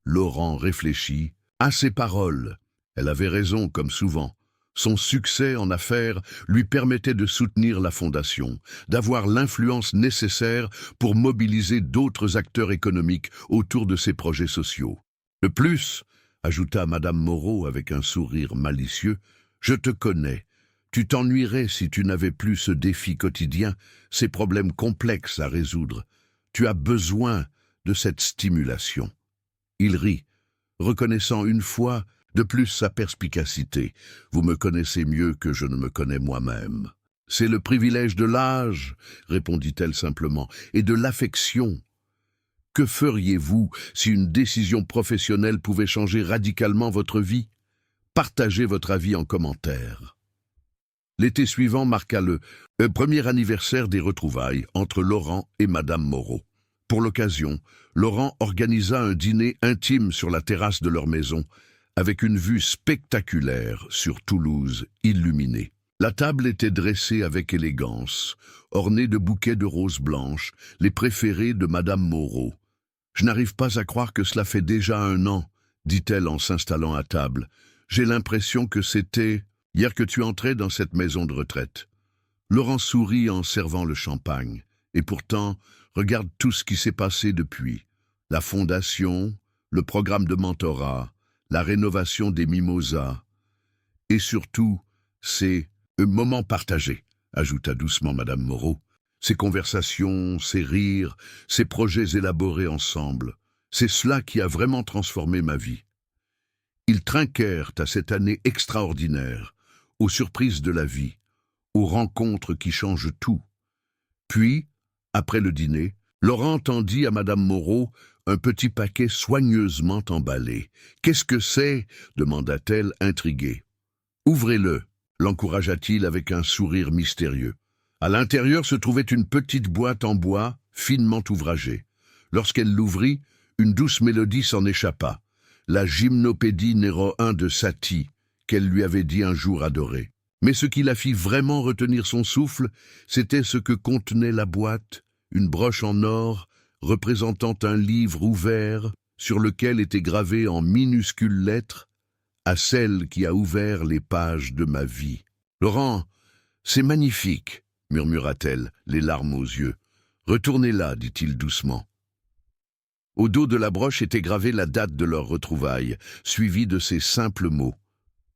Speaker 1: Laurent réfléchit, À ses paroles, elle avait raison comme souvent. Son succès en affaires lui permettait de soutenir la fondation, d'avoir l'influence nécessaire pour mobiliser d'autres acteurs économiques autour de ses projets sociaux. De plus, ajouta Madame Moreau avec un sourire malicieux, je te connais. Tu t'ennuierais si tu n'avais plus ce défi quotidien, ces problèmes complexes à résoudre. Tu as besoin de cette stimulation. Il rit, reconnaissant une fois de plus sa perspicacité. Vous me connaissez mieux que je ne me connais moi-même. C'est le privilège de l'âge, répondit-elle simplement, et de l'affection. Que feriez-vous si une décision professionnelle pouvait changer radicalement votre vie? Partagez votre avis en commentaire. L'été suivant marqua le premier anniversaire des retrouvailles entre Laurent et Madame Moreau. Pour l'occasion, Laurent organisa un dîner intime sur la terrasse de leur maison, avec une vue spectaculaire sur Toulouse illuminée. La table était dressée avec élégance, ornée de bouquets de roses blanches, les préférés de Madame Moreau. « Je n'arrive pas à croire que cela fait déjà 1 an, dit-elle en s'installant à table. J'ai l'impression que c'était hier que tu entrais dans cette maison de retraite. » Laurent sourit en servant le champagne. Et pourtant, regarde tout ce qui s'est passé depuis. La fondation, le programme de mentorat, la rénovation des mimosas. Et surtout, ces moments partagés, ajouta doucement Madame Moreau. Ces conversations, ces rires, ces projets élaborés ensemble. C'est cela qui a vraiment transformé ma vie. Ils trinquèrent à cette année extraordinaire, aux surprises de la vie, aux rencontres qui changent tout. Puis, après le dîner, Laurent tendit à Madame Moreau un petit paquet soigneusement emballé. « Qu'est-ce que c'est » demanda-t-elle, intriguée. « Ouvrez-le » l'encouragea-t-il avec un sourire mystérieux. À l'intérieur se trouvait une petite boîte en bois, finement ouvragée. Lorsqu'elle l'ouvrit, une douce mélodie s'en échappa, la gymnopédie numéro 1 de Satie, qu'elle lui avait dit un jour adorer. Mais ce qui la fit vraiment retenir son souffle, c'était ce que contenait la boîte, une broche en or représentant un livre ouvert sur lequel était gravé en minuscules lettres « À celle qui a ouvert les pages de ma vie ». « Laurent, c'est magnifique », murmura-t-elle, les larmes aux yeux. « Retournez-la, dit-il doucement. Au dos de la broche était gravée la date de leur retrouvaille, suivie de ces simples mots.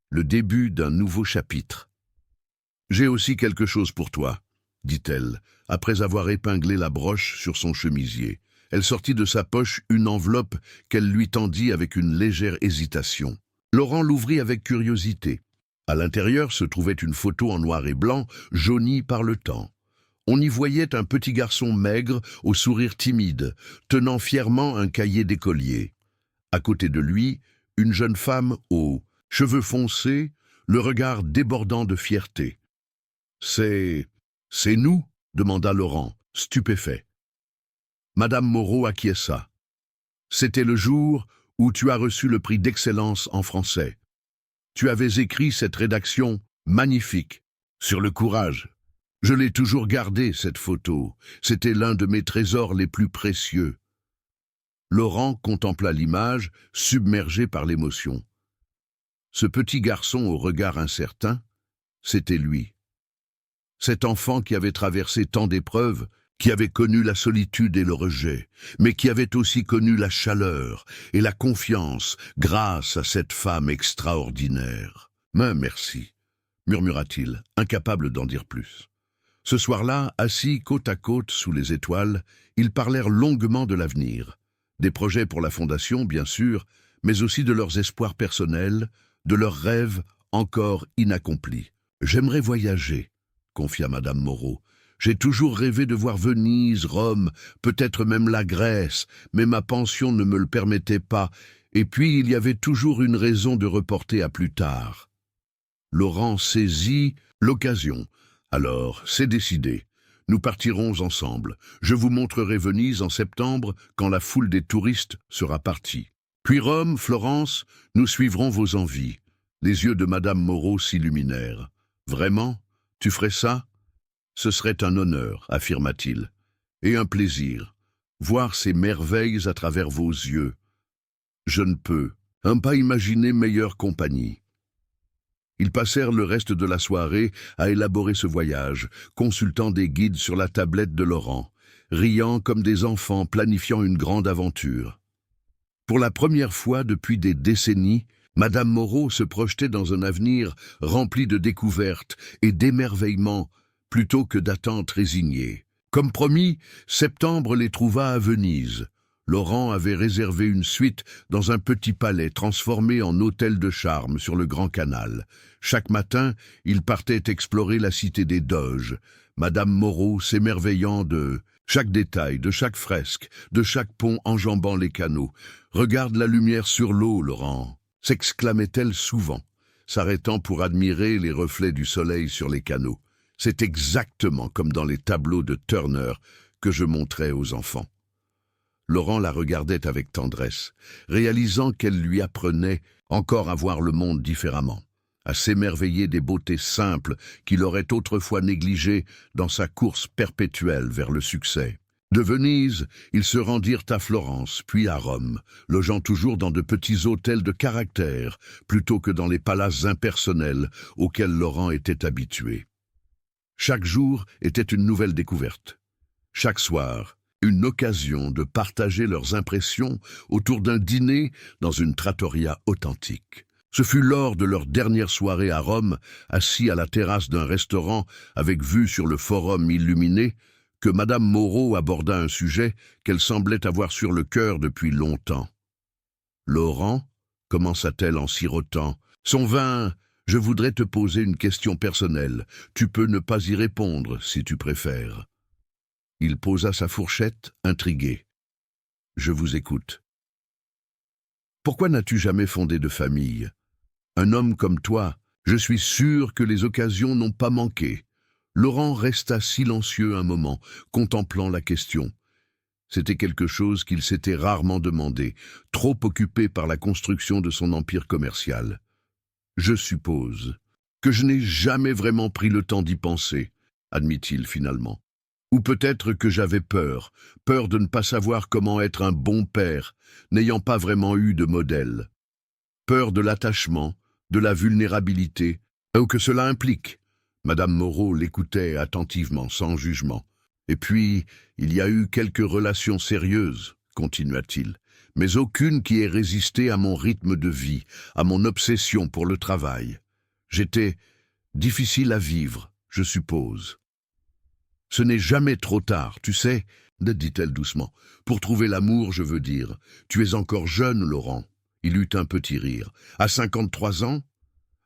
Speaker 1: Le début d'un nouveau chapitre. « J'ai aussi quelque chose pour toi, » dit-elle, après avoir épinglé la broche sur son chemisier. Elle sortit de sa poche une enveloppe qu'elle lui tendit avec une légère hésitation. Laurent l'ouvrit avec curiosité. À l'intérieur se trouvait une photo en noir et blanc, jaunie par le temps. On y voyait un petit garçon maigre, au sourire timide, tenant fièrement un cahier d'écolier. À côté de lui, une jeune femme aux cheveux foncés, le regard débordant de fierté. « C'est nous ?» demanda Laurent, stupéfait. Madame Moreau acquiesça. « C'était le jour où tu as reçu le prix d'excellence en français. Tu avais écrit cette rédaction magnifique sur le courage. Je l'ai toujours gardée, cette photo. C'était l'un de mes trésors les plus précieux. » Laurent contempla l'image, submergé par l'émotion. Ce petit garçon au regard incertain, c'était lui. Cet enfant qui avait traversé tant d'épreuves, qui avait connu la solitude et le rejet, mais qui avait aussi connu la chaleur et la confiance grâce à cette femme extraordinaire. « Mais merci », murmura-t-il, incapable d'en dire plus. Ce soir-là, assis côte à côte sous les étoiles, ils parlèrent longuement de l'avenir, des projets pour la fondation, bien sûr, mais aussi de leurs espoirs personnels, de leurs rêves encore inaccomplis. « J'aimerais voyager », confia Madame Moreau. « J'ai toujours rêvé de voir Venise, Rome, peut-être même la Grèce, mais ma pension ne me le permettait pas, et puis il y avait toujours une raison de reporter à plus tard. » Laurent saisit l'occasion. « Alors, c'est décidé. Nous partirons ensemble. Je vous montrerai Venise en septembre, quand la foule des touristes sera partie. Puis Rome, Florence, nous suivrons vos envies. » Les yeux de Madame Moreau s'illuminèrent. « Vraiment? Tu ferais ça ? » « Ce serait un honneur, affirma-t-il, et un plaisir, voir ces merveilles à travers vos yeux. Je ne peux. Un pas imaginé meilleure compagnie. Ils passèrent le reste de la soirée à élaborer ce voyage, consultant des guides sur la tablette de Laurent, riant comme des enfants planifiant une grande aventure. Pour la première fois depuis des décennies, Madame Moreau se projetait dans un avenir rempli de découvertes et d'émerveillements plutôt que d'attentes résignées. Comme promis, septembre les trouva à Venise. Laurent avait réservé une suite dans un petit palais transformé en hôtel de charme sur le Grand Canal. Chaque matin, il partait explorer la cité des Doges, Madame Moreau s'émerveillant de chaque détail, de chaque fresque, de chaque pont enjambant les canaux. « Regarde la lumière sur l'eau, Laurent !» s'exclamait-elle souvent, s'arrêtant pour admirer les reflets du soleil sur les canaux. C'est exactement comme dans les tableaux de Turner que je montrais aux enfants. Laurent la regardait avec tendresse, réalisant qu'elle lui apprenait encore à voir le monde différemment, à s'émerveiller des beautés simples qu'il aurait autrefois négligées dans sa course perpétuelle vers le succès. De Venise, ils se rendirent à Florence, puis à Rome, logeant toujours dans de petits hôtels de caractère, plutôt que dans les palaces impersonnels auxquels Laurent était habitué. Chaque jour était une nouvelle découverte. Chaque soir, une occasion de partager leurs impressions autour d'un dîner dans une trattoria authentique. Ce fut lors de leur dernière soirée à Rome, assis à la terrasse d'un restaurant avec vue sur le forum illuminé, que Madame Moreau aborda un sujet qu'elle semblait avoir sur le cœur depuis longtemps. « Laurent, commença-t-elle en sirotant, son vin, je voudrais te poser une question personnelle. Tu peux ne pas y répondre si tu préfères. » Il posa sa fourchette, intrigué. « Je vous écoute. »« Pourquoi n'as-tu jamais fondé de famille? Un homme comme toi, je suis sûr que les occasions n'ont pas manqué. » Laurent resta silencieux un moment, contemplant la question. C'était quelque chose qu'il s'était rarement demandé, trop occupé par la construction de son empire commercial. « Je suppose que je n'ai jamais vraiment pris le temps d'y penser, » admit-il finalement. « Ou peut-être que j'avais peur de ne pas savoir comment être un bon père, n'ayant pas vraiment eu de modèle. Peur de l'attachement, de la vulnérabilité, ou que cela implique. » Madame Moreau l'écoutait attentivement, sans jugement. « Et puis, il y a eu quelques relations sérieuses, » continua-t-il, « mais aucune qui ait résisté à mon rythme de vie, à mon obsession pour le travail. J'étais difficile à vivre, je suppose. »« Ce n'est jamais trop tard, tu sais, » dit-elle doucement. « Pour trouver l'amour, je veux dire. Tu es encore jeune, Laurent. » Il eut un petit rire. « À 53 ans ? » ?»«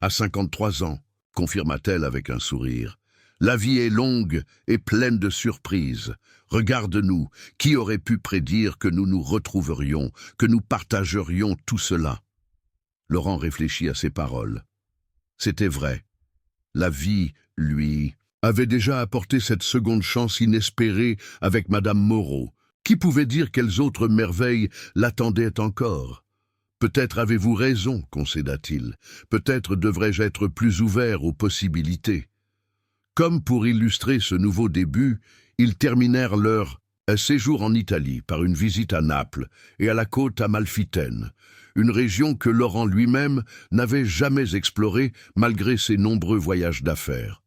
Speaker 1: À 53 ans. » confirma-t-elle avec un sourire. « La vie est longue et pleine de surprises. Regarde-nous, qui aurait pu prédire que nous nous retrouverions, que nous partagerions tout cela ?» Laurent réfléchit à ces paroles. C'était vrai. La vie, lui, avait déjà apporté cette seconde chance inespérée avec Madame Moreau. Qui pouvait dire quelles autres merveilles l'attendaient encore ? Peut-être avez-vous raison, concéda-t-il. Peut-être devrais-je être plus ouvert aux possibilités. Comme pour illustrer ce nouveau début, ils terminèrent leur séjour en Italie par une visite à Naples et à la côte amalfitaine, une région que Laurent lui-même n'avait jamais explorée malgré ses nombreux voyages d'affaires.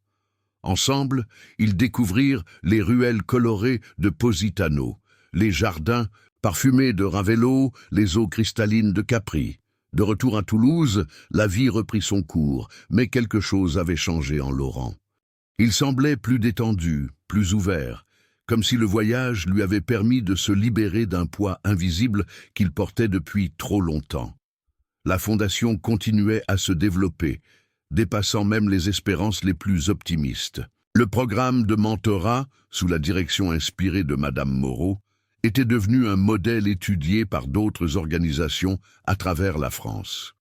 Speaker 1: Ensemble, ils découvrirent les ruelles colorées de Positano, les jardins parfumés de Ravello, les eaux cristallines de Capri. De retour à Toulouse, la vie reprit son cours, mais quelque chose avait changé en Laurent. Il semblait plus détendu, plus ouvert, comme si le voyage lui avait permis de se libérer d'un poids invisible qu'il portait depuis trop longtemps. La fondation continuait à se développer, dépassant même les espérances les plus optimistes. Le programme de mentorat, sous la direction inspirée de Madame Moreau, était devenu un modèle étudié par d'autres organisations à travers la France.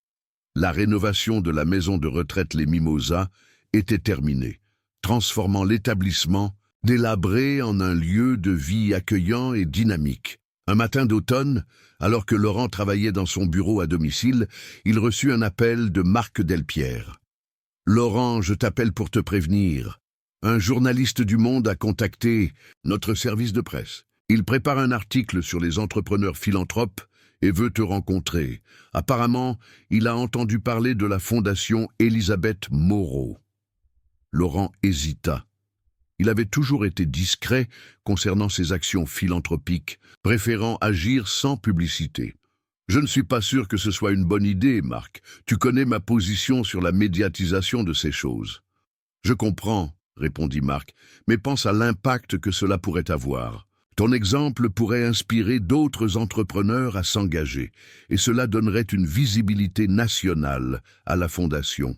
Speaker 1: La rénovation de la maison de retraite Les Mimosas était terminée, transformant l'établissement délabré en un lieu de vie accueillant et dynamique. Un matin d'automne, alors que Laurent travaillait dans son bureau à domicile, il reçut un appel de Marc Delpierre. « Laurent, je t'appelle pour te prévenir. Un journaliste du Monde a contacté notre service de presse. Il prépare un article sur les entrepreneurs philanthropes et veut te rencontrer. Apparemment, il a entendu parler de la fondation Elisabeth Moreau. Laurent hésita. Il avait toujours été discret concernant ses actions philanthropiques, préférant agir sans publicité. « Je ne suis pas sûr que ce soit une bonne idée, Marc. Tu connais ma position sur la médiatisation de ces choses. »« Je comprends, » répondit Marc, « mais pense à l'impact que cela pourrait avoir. Ton exemple pourrait inspirer d'autres entrepreneurs à s'engager, et cela donnerait une visibilité nationale à la fondation. »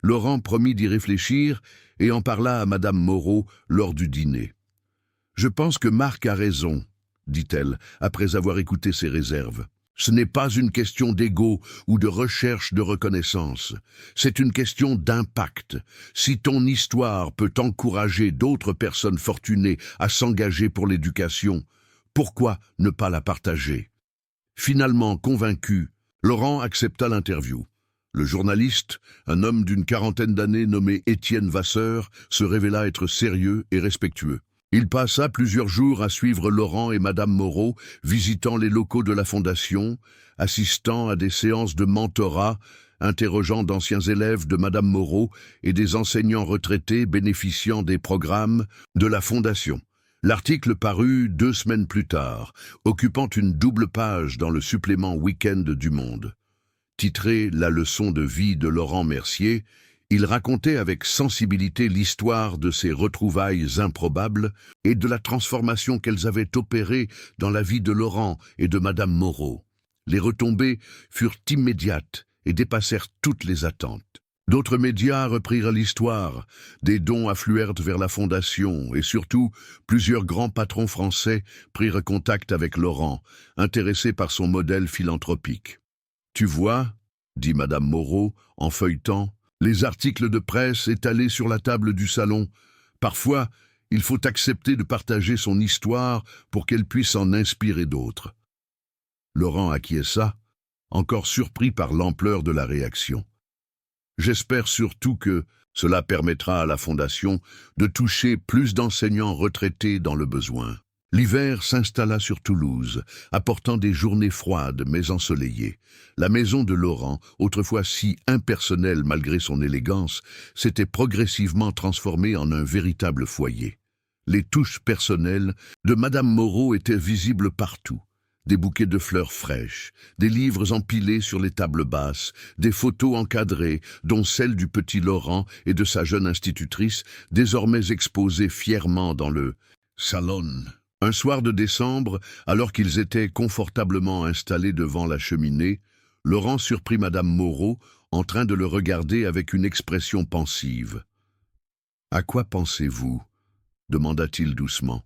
Speaker 1: Laurent promit d'y réfléchir et en parla à Madame Moreau lors du dîner. « Je pense que Marc a raison, » dit-elle, après avoir écouté ses réserves. « Ce n'est pas une question d'ego ou de recherche de reconnaissance. C'est une question d'impact. Si ton histoire peut encourager d'autres personnes fortunées à s'engager pour l'éducation, pourquoi ne pas la partager ?» Finalement convaincu, Laurent accepta l'interview. Le journaliste, un homme d'une quarantaine d'années nommé Étienne Vasseur, se révéla être sérieux et respectueux. Il passa plusieurs jours à suivre Laurent et Madame Moreau, visitant les locaux de la Fondation, assistant à des séances de mentorat, interrogeant d'anciens élèves de Madame Moreau et des enseignants retraités bénéficiant des programmes de la Fondation. L'article parut 2 semaines plus tard, occupant une double page dans le supplément Week-end du Monde. Titré « La leçon de vie de Laurent Mercier », il racontait avec sensibilité l'histoire de ces retrouvailles improbables et de la transformation qu'elles avaient opérée dans la vie de Laurent et de Madame Moreau. Les retombées furent immédiates et dépassèrent toutes les attentes. D'autres médias reprirent l'histoire, des dons affluèrent vers la Fondation et surtout, plusieurs grands patrons français prirent contact avec Laurent, intéressés par son modèle philanthropique. « Tu vois, » dit Madame Moreau en feuilletant, les articles de presse étalés sur la table du salon. Parfois, il faut accepter de partager son histoire pour qu'elle puisse en inspirer d'autres. Laurent acquiesça, encore surpris par l'ampleur de la réaction. J'espère surtout que cela permettra à la Fondation de toucher plus d'enseignants retraités dans le besoin. L'hiver s'installa sur Toulouse, apportant des journées froides mais ensoleillées. La maison de Laurent, autrefois si impersonnelle malgré son élégance, s'était progressivement transformée en un véritable foyer. Les touches personnelles de Madame Moreau étaient visibles partout. Des bouquets de fleurs fraîches, des livres empilés sur les tables basses, des photos encadrées, dont celle du petit Laurent et de sa jeune institutrice, désormais exposées fièrement dans le salon. Un soir de décembre, alors qu'ils étaient confortablement installés devant la cheminée, Laurent surprit Madame Moreau en train de le regarder avec une expression pensive. « À quoi pensez-vous » demanda-t-il doucement.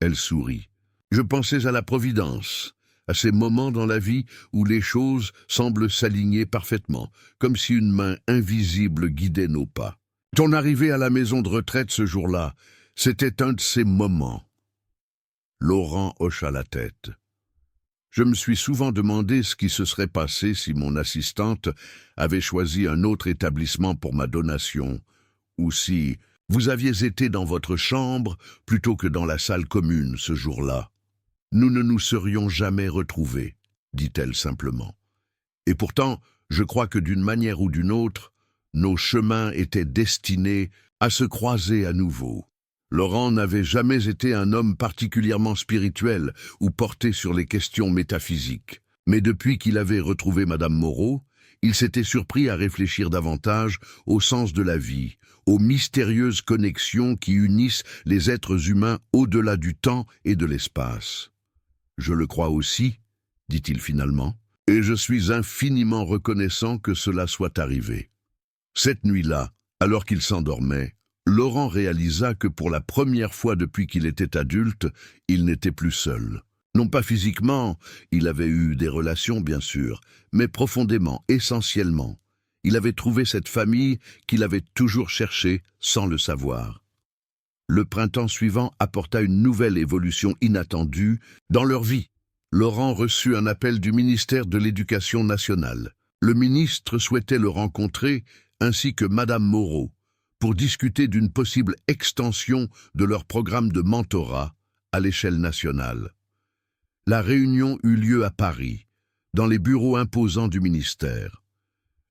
Speaker 1: Elle sourit. « Je pensais à la Providence, à ces moments dans la vie où les choses semblent s'aligner parfaitement, comme si une main invisible guidait nos pas. Ton arrivée à la maison de retraite ce jour-là, c'était un de ces moments. » Laurent hocha la tête. « Je me suis souvent demandé ce qui se serait passé si mon assistante avait choisi un autre établissement pour ma donation, ou si vous aviez été dans votre chambre plutôt que dans la salle commune ce jour-là. Nous ne nous serions jamais retrouvés, dit-elle simplement. Et pourtant, je crois que d'une manière ou d'une autre, nos chemins étaient destinés à se croiser à nouveau. » Laurent n'avait jamais été un homme particulièrement spirituel ou porté sur les questions métaphysiques. Mais depuis qu'il avait retrouvé Madame Moreau, il s'était surpris à réfléchir davantage au sens de la vie, aux mystérieuses connexions qui unissent les êtres humains au-delà du temps et de l'espace. « Je le crois aussi, » dit-il finalement, « et je suis infiniment reconnaissant que cela soit arrivé. » Cette nuit-là, alors qu'il s'endormait, Laurent réalisa que pour la première fois depuis qu'il était adulte, il n'était plus seul. Non pas physiquement, il avait eu des relations bien sûr, mais profondément, essentiellement. Il avait trouvé cette famille qu'il avait toujours cherchée sans le savoir. Le printemps suivant apporta une nouvelle évolution inattendue dans leur vie. Laurent reçut un appel du ministère de l'Éducation nationale. Le ministre souhaitait le rencontrer, ainsi que Madame Moreau, pour discuter d'une possible extension de leur programme de mentorat à l'échelle nationale. La réunion eut lieu à Paris, dans les bureaux imposants du ministère.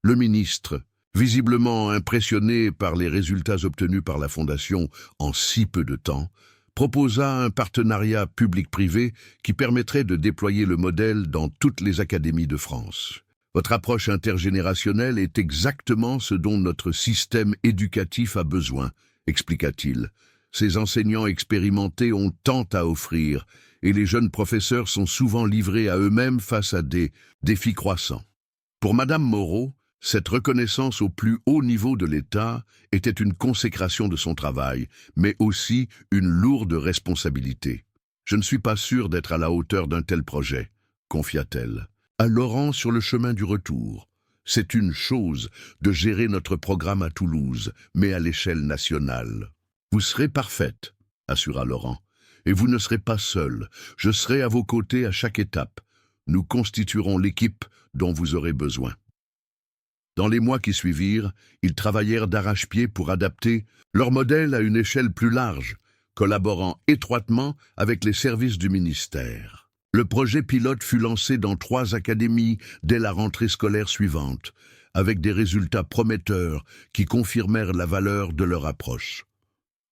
Speaker 1: Le ministre, visiblement impressionné par les résultats obtenus par la Fondation en si peu de temps, proposa un partenariat public-privé qui permettrait de déployer le modèle dans toutes les académies de France. Votre approche intergénérationnelle est exactement ce dont notre système éducatif a besoin, expliqua-t-il. Ces enseignants expérimentés ont tant à offrir, et les jeunes professeurs sont souvent livrés à eux-mêmes face à des défis croissants. Pour Madame Moreau, cette reconnaissance au plus haut niveau de l'État était une consécration de son travail, mais aussi une lourde responsabilité. « Je ne suis pas sûr d'être à la hauteur d'un tel projet », confia-t-elle. À Laurent sur le chemin du retour. C'est une chose de gérer notre programme à Toulouse, mais à l'échelle nationale. Vous serez parfaite, assura Laurent, et vous ne serez pas seule. Je serai à vos côtés à chaque étape. Nous constituerons l'équipe dont vous aurez besoin. Dans les mois qui suivirent, ils travaillèrent d'arrache-pied pour adapter leur modèle à une échelle plus large, collaborant étroitement avec les services du ministère. Le projet pilote fut lancé dans 3 académies dès la rentrée scolaire suivante, avec des résultats prometteurs qui confirmèrent la valeur de leur approche.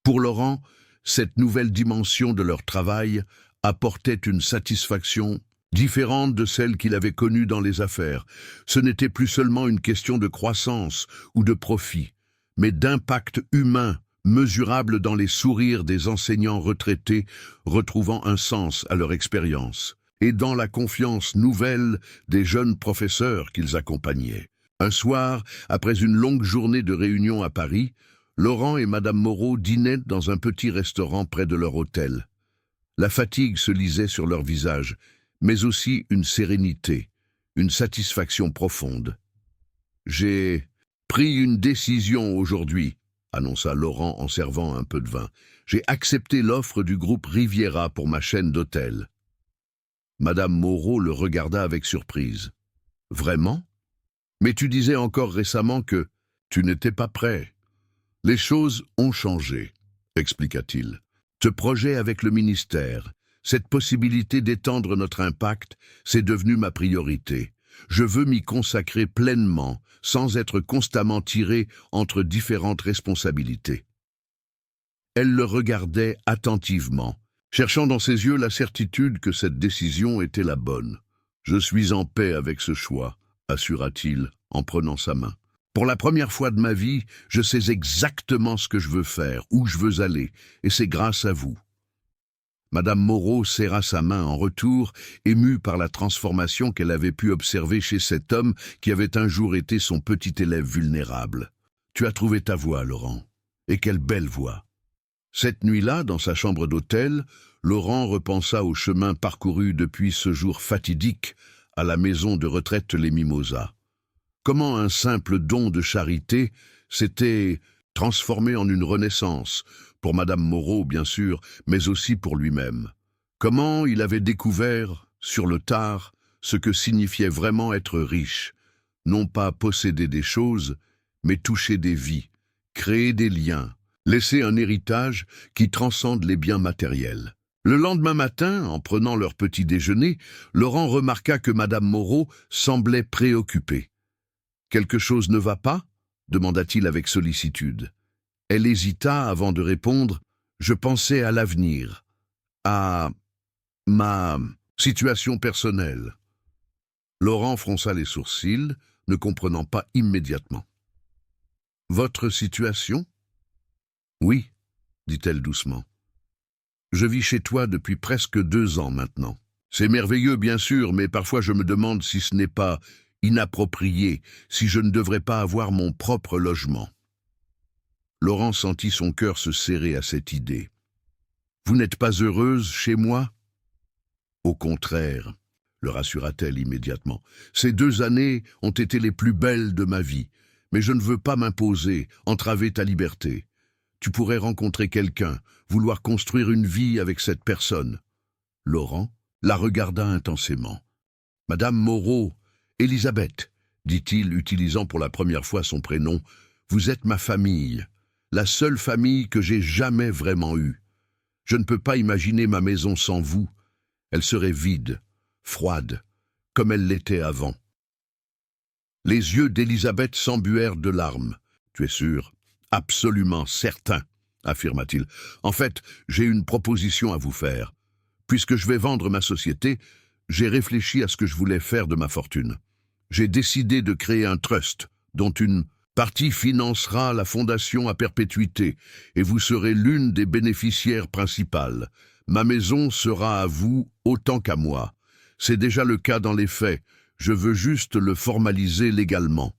Speaker 1: Pour Laurent, cette nouvelle dimension de leur travail apportait une satisfaction différente de celle qu'il avait connue dans les affaires. Ce n'était plus seulement une question de croissance ou de profit, mais d'impact humain mesurable dans les sourires des enseignants retraités retrouvant un sens à leur expérience, et dans la confiance nouvelle des jeunes professeurs qu'ils accompagnaient. Un soir, après une longue journée de réunion à Paris, Laurent et Madame Moreau dînaient dans un petit restaurant près de leur hôtel. La fatigue se lisait sur leurs visages, mais aussi une sérénité, une satisfaction profonde. « J'ai pris une décision aujourd'hui », annonça Laurent en servant un peu de vin. « J'ai accepté l'offre du groupe Riviera pour ma chaîne d'hôtels. » Madame Moreau le regarda avec surprise. « Vraiment ? Mais tu disais encore récemment que tu n'étais pas prêt. » « Les choses ont changé, expliqua-t-il. Ce projet avec le ministère, cette possibilité d'étendre notre impact, c'est devenu ma priorité. Je veux m'y consacrer pleinement, sans être constamment tiré entre différentes responsabilités. » Elle le regardait attentivement, cherchant dans ses yeux la certitude que cette décision était la bonne. « Je suis en paix avec ce choix, » assura-t-il en prenant sa main. Pour la première fois de ma vie, je sais exactement ce que je veux faire, où je veux aller, et c'est grâce à vous. Madame Moreau serra sa main en retour, émue par la transformation qu'elle avait pu observer chez cet homme qui avait un jour été son petit élève vulnérable. « Tu as trouvé ta voie, Laurent. Et quelle belle voie !» Cette nuit-là, dans sa chambre d'hôtel, Laurent repensa au chemin parcouru depuis ce jour fatidique à la maison de retraite Les Mimosas. Comment un simple don de charité s'était transformé en une renaissance, pour Madame Moreau bien sûr, mais aussi pour lui-même. Comment il avait découvert, sur le tard, ce que signifiait vraiment être riche, non pas posséder des choses, mais toucher des vies, créer des liens, laisser un héritage qui transcende les biens matériels. Le lendemain matin, en prenant leur petit déjeuner, Laurent remarqua que Madame Moreau semblait préoccupée. « Quelque chose ne va pas ?» demanda-t-il avec sollicitude. Elle hésita avant de répondre « Je pensais à l'avenir, à ma situation personnelle. » Laurent fronça les sourcils, ne comprenant pas immédiatement. « Votre situation ?»« Oui, » dit-elle doucement. « Je vis chez toi depuis presque 2 ans maintenant. C'est merveilleux, bien sûr, mais parfois je me demande si ce n'est pas inapproprié, si je ne devrais pas avoir mon propre logement. » Laurent sentit son cœur se serrer à cette idée. « Vous n'êtes pas heureuse chez moi ?»« Au contraire, » le rassura-t-elle immédiatement. « Ces 2 années ont été les plus belles de ma vie, mais je ne veux pas m'imposer, entraver ta liberté. Tu pourrais rencontrer quelqu'un, vouloir construire une vie avec cette personne. » Laurent la regarda intensément. « Madame Moreau, Élisabeth, dit-il, utilisant pour la première fois son prénom, vous êtes ma famille, la seule famille que j'ai jamais vraiment eue. Je ne peux pas imaginer ma maison sans vous. Elle serait vide, froide, comme elle l'était avant. Les yeux d'Élisabeth s'embuèrent de larmes. « Tu es sûr? »« Absolument certain, » affirma-t-il. « En fait, j'ai une proposition à vous faire. Puisque je vais vendre ma société, j'ai réfléchi à ce que je voulais faire de ma fortune. J'ai décidé de créer un trust, dont une partie financera la fondation à perpétuité, et vous serez l'une des bénéficiaires principales. Ma maison sera à vous autant qu'à moi. C'est déjà le cas dans les faits. Je veux juste le formaliser légalement. »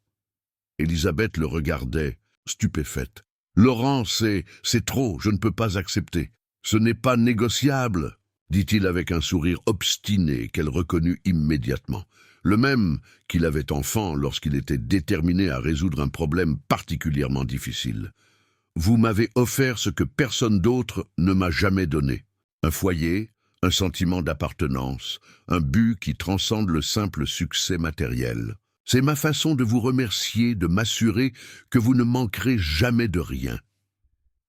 Speaker 1: Élisabeth le regardait, stupéfaite. « Laurent, c'est trop, je ne peux pas accepter. Ce n'est pas négociable, » dit-il avec un sourire obstiné qu'elle reconnut immédiatement. Le même qu'il avait enfant lorsqu'il était déterminé à résoudre un problème particulièrement difficile. « Vous m'avez offert ce que personne d'autre ne m'a jamais donné. Un foyer, un sentiment d'appartenance, un but qui transcende le simple succès matériel. C'est ma façon de vous remercier, de m'assurer que vous ne manquerez jamais de rien. »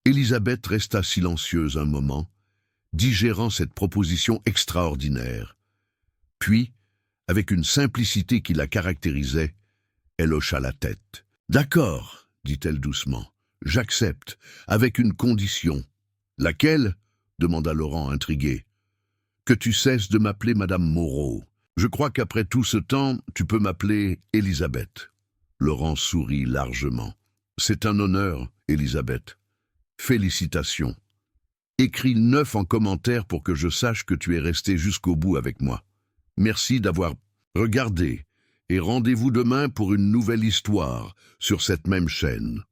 Speaker 1: Élisabeth resta silencieuse un moment, digérant cette proposition extraordinaire. Puis, avec une simplicité qui la caractérisait, elle hocha la tête. « D'accord, » dit-elle doucement, « j'accepte, avec une condition. »« Laquelle ?» demanda Laurent intrigué. « Que tu cesses de m'appeler Madame Moreau. Je crois qu'après tout ce temps, tu peux m'appeler Élisabeth. » Laurent sourit largement. « C'est un honneur, Élisabeth. Félicitations. Écris 9 en commentaire pour que je sache que tu es restée jusqu'au bout avec moi. Merci d'avoir regardé et rendez-vous demain pour une nouvelle histoire sur cette même chaîne. »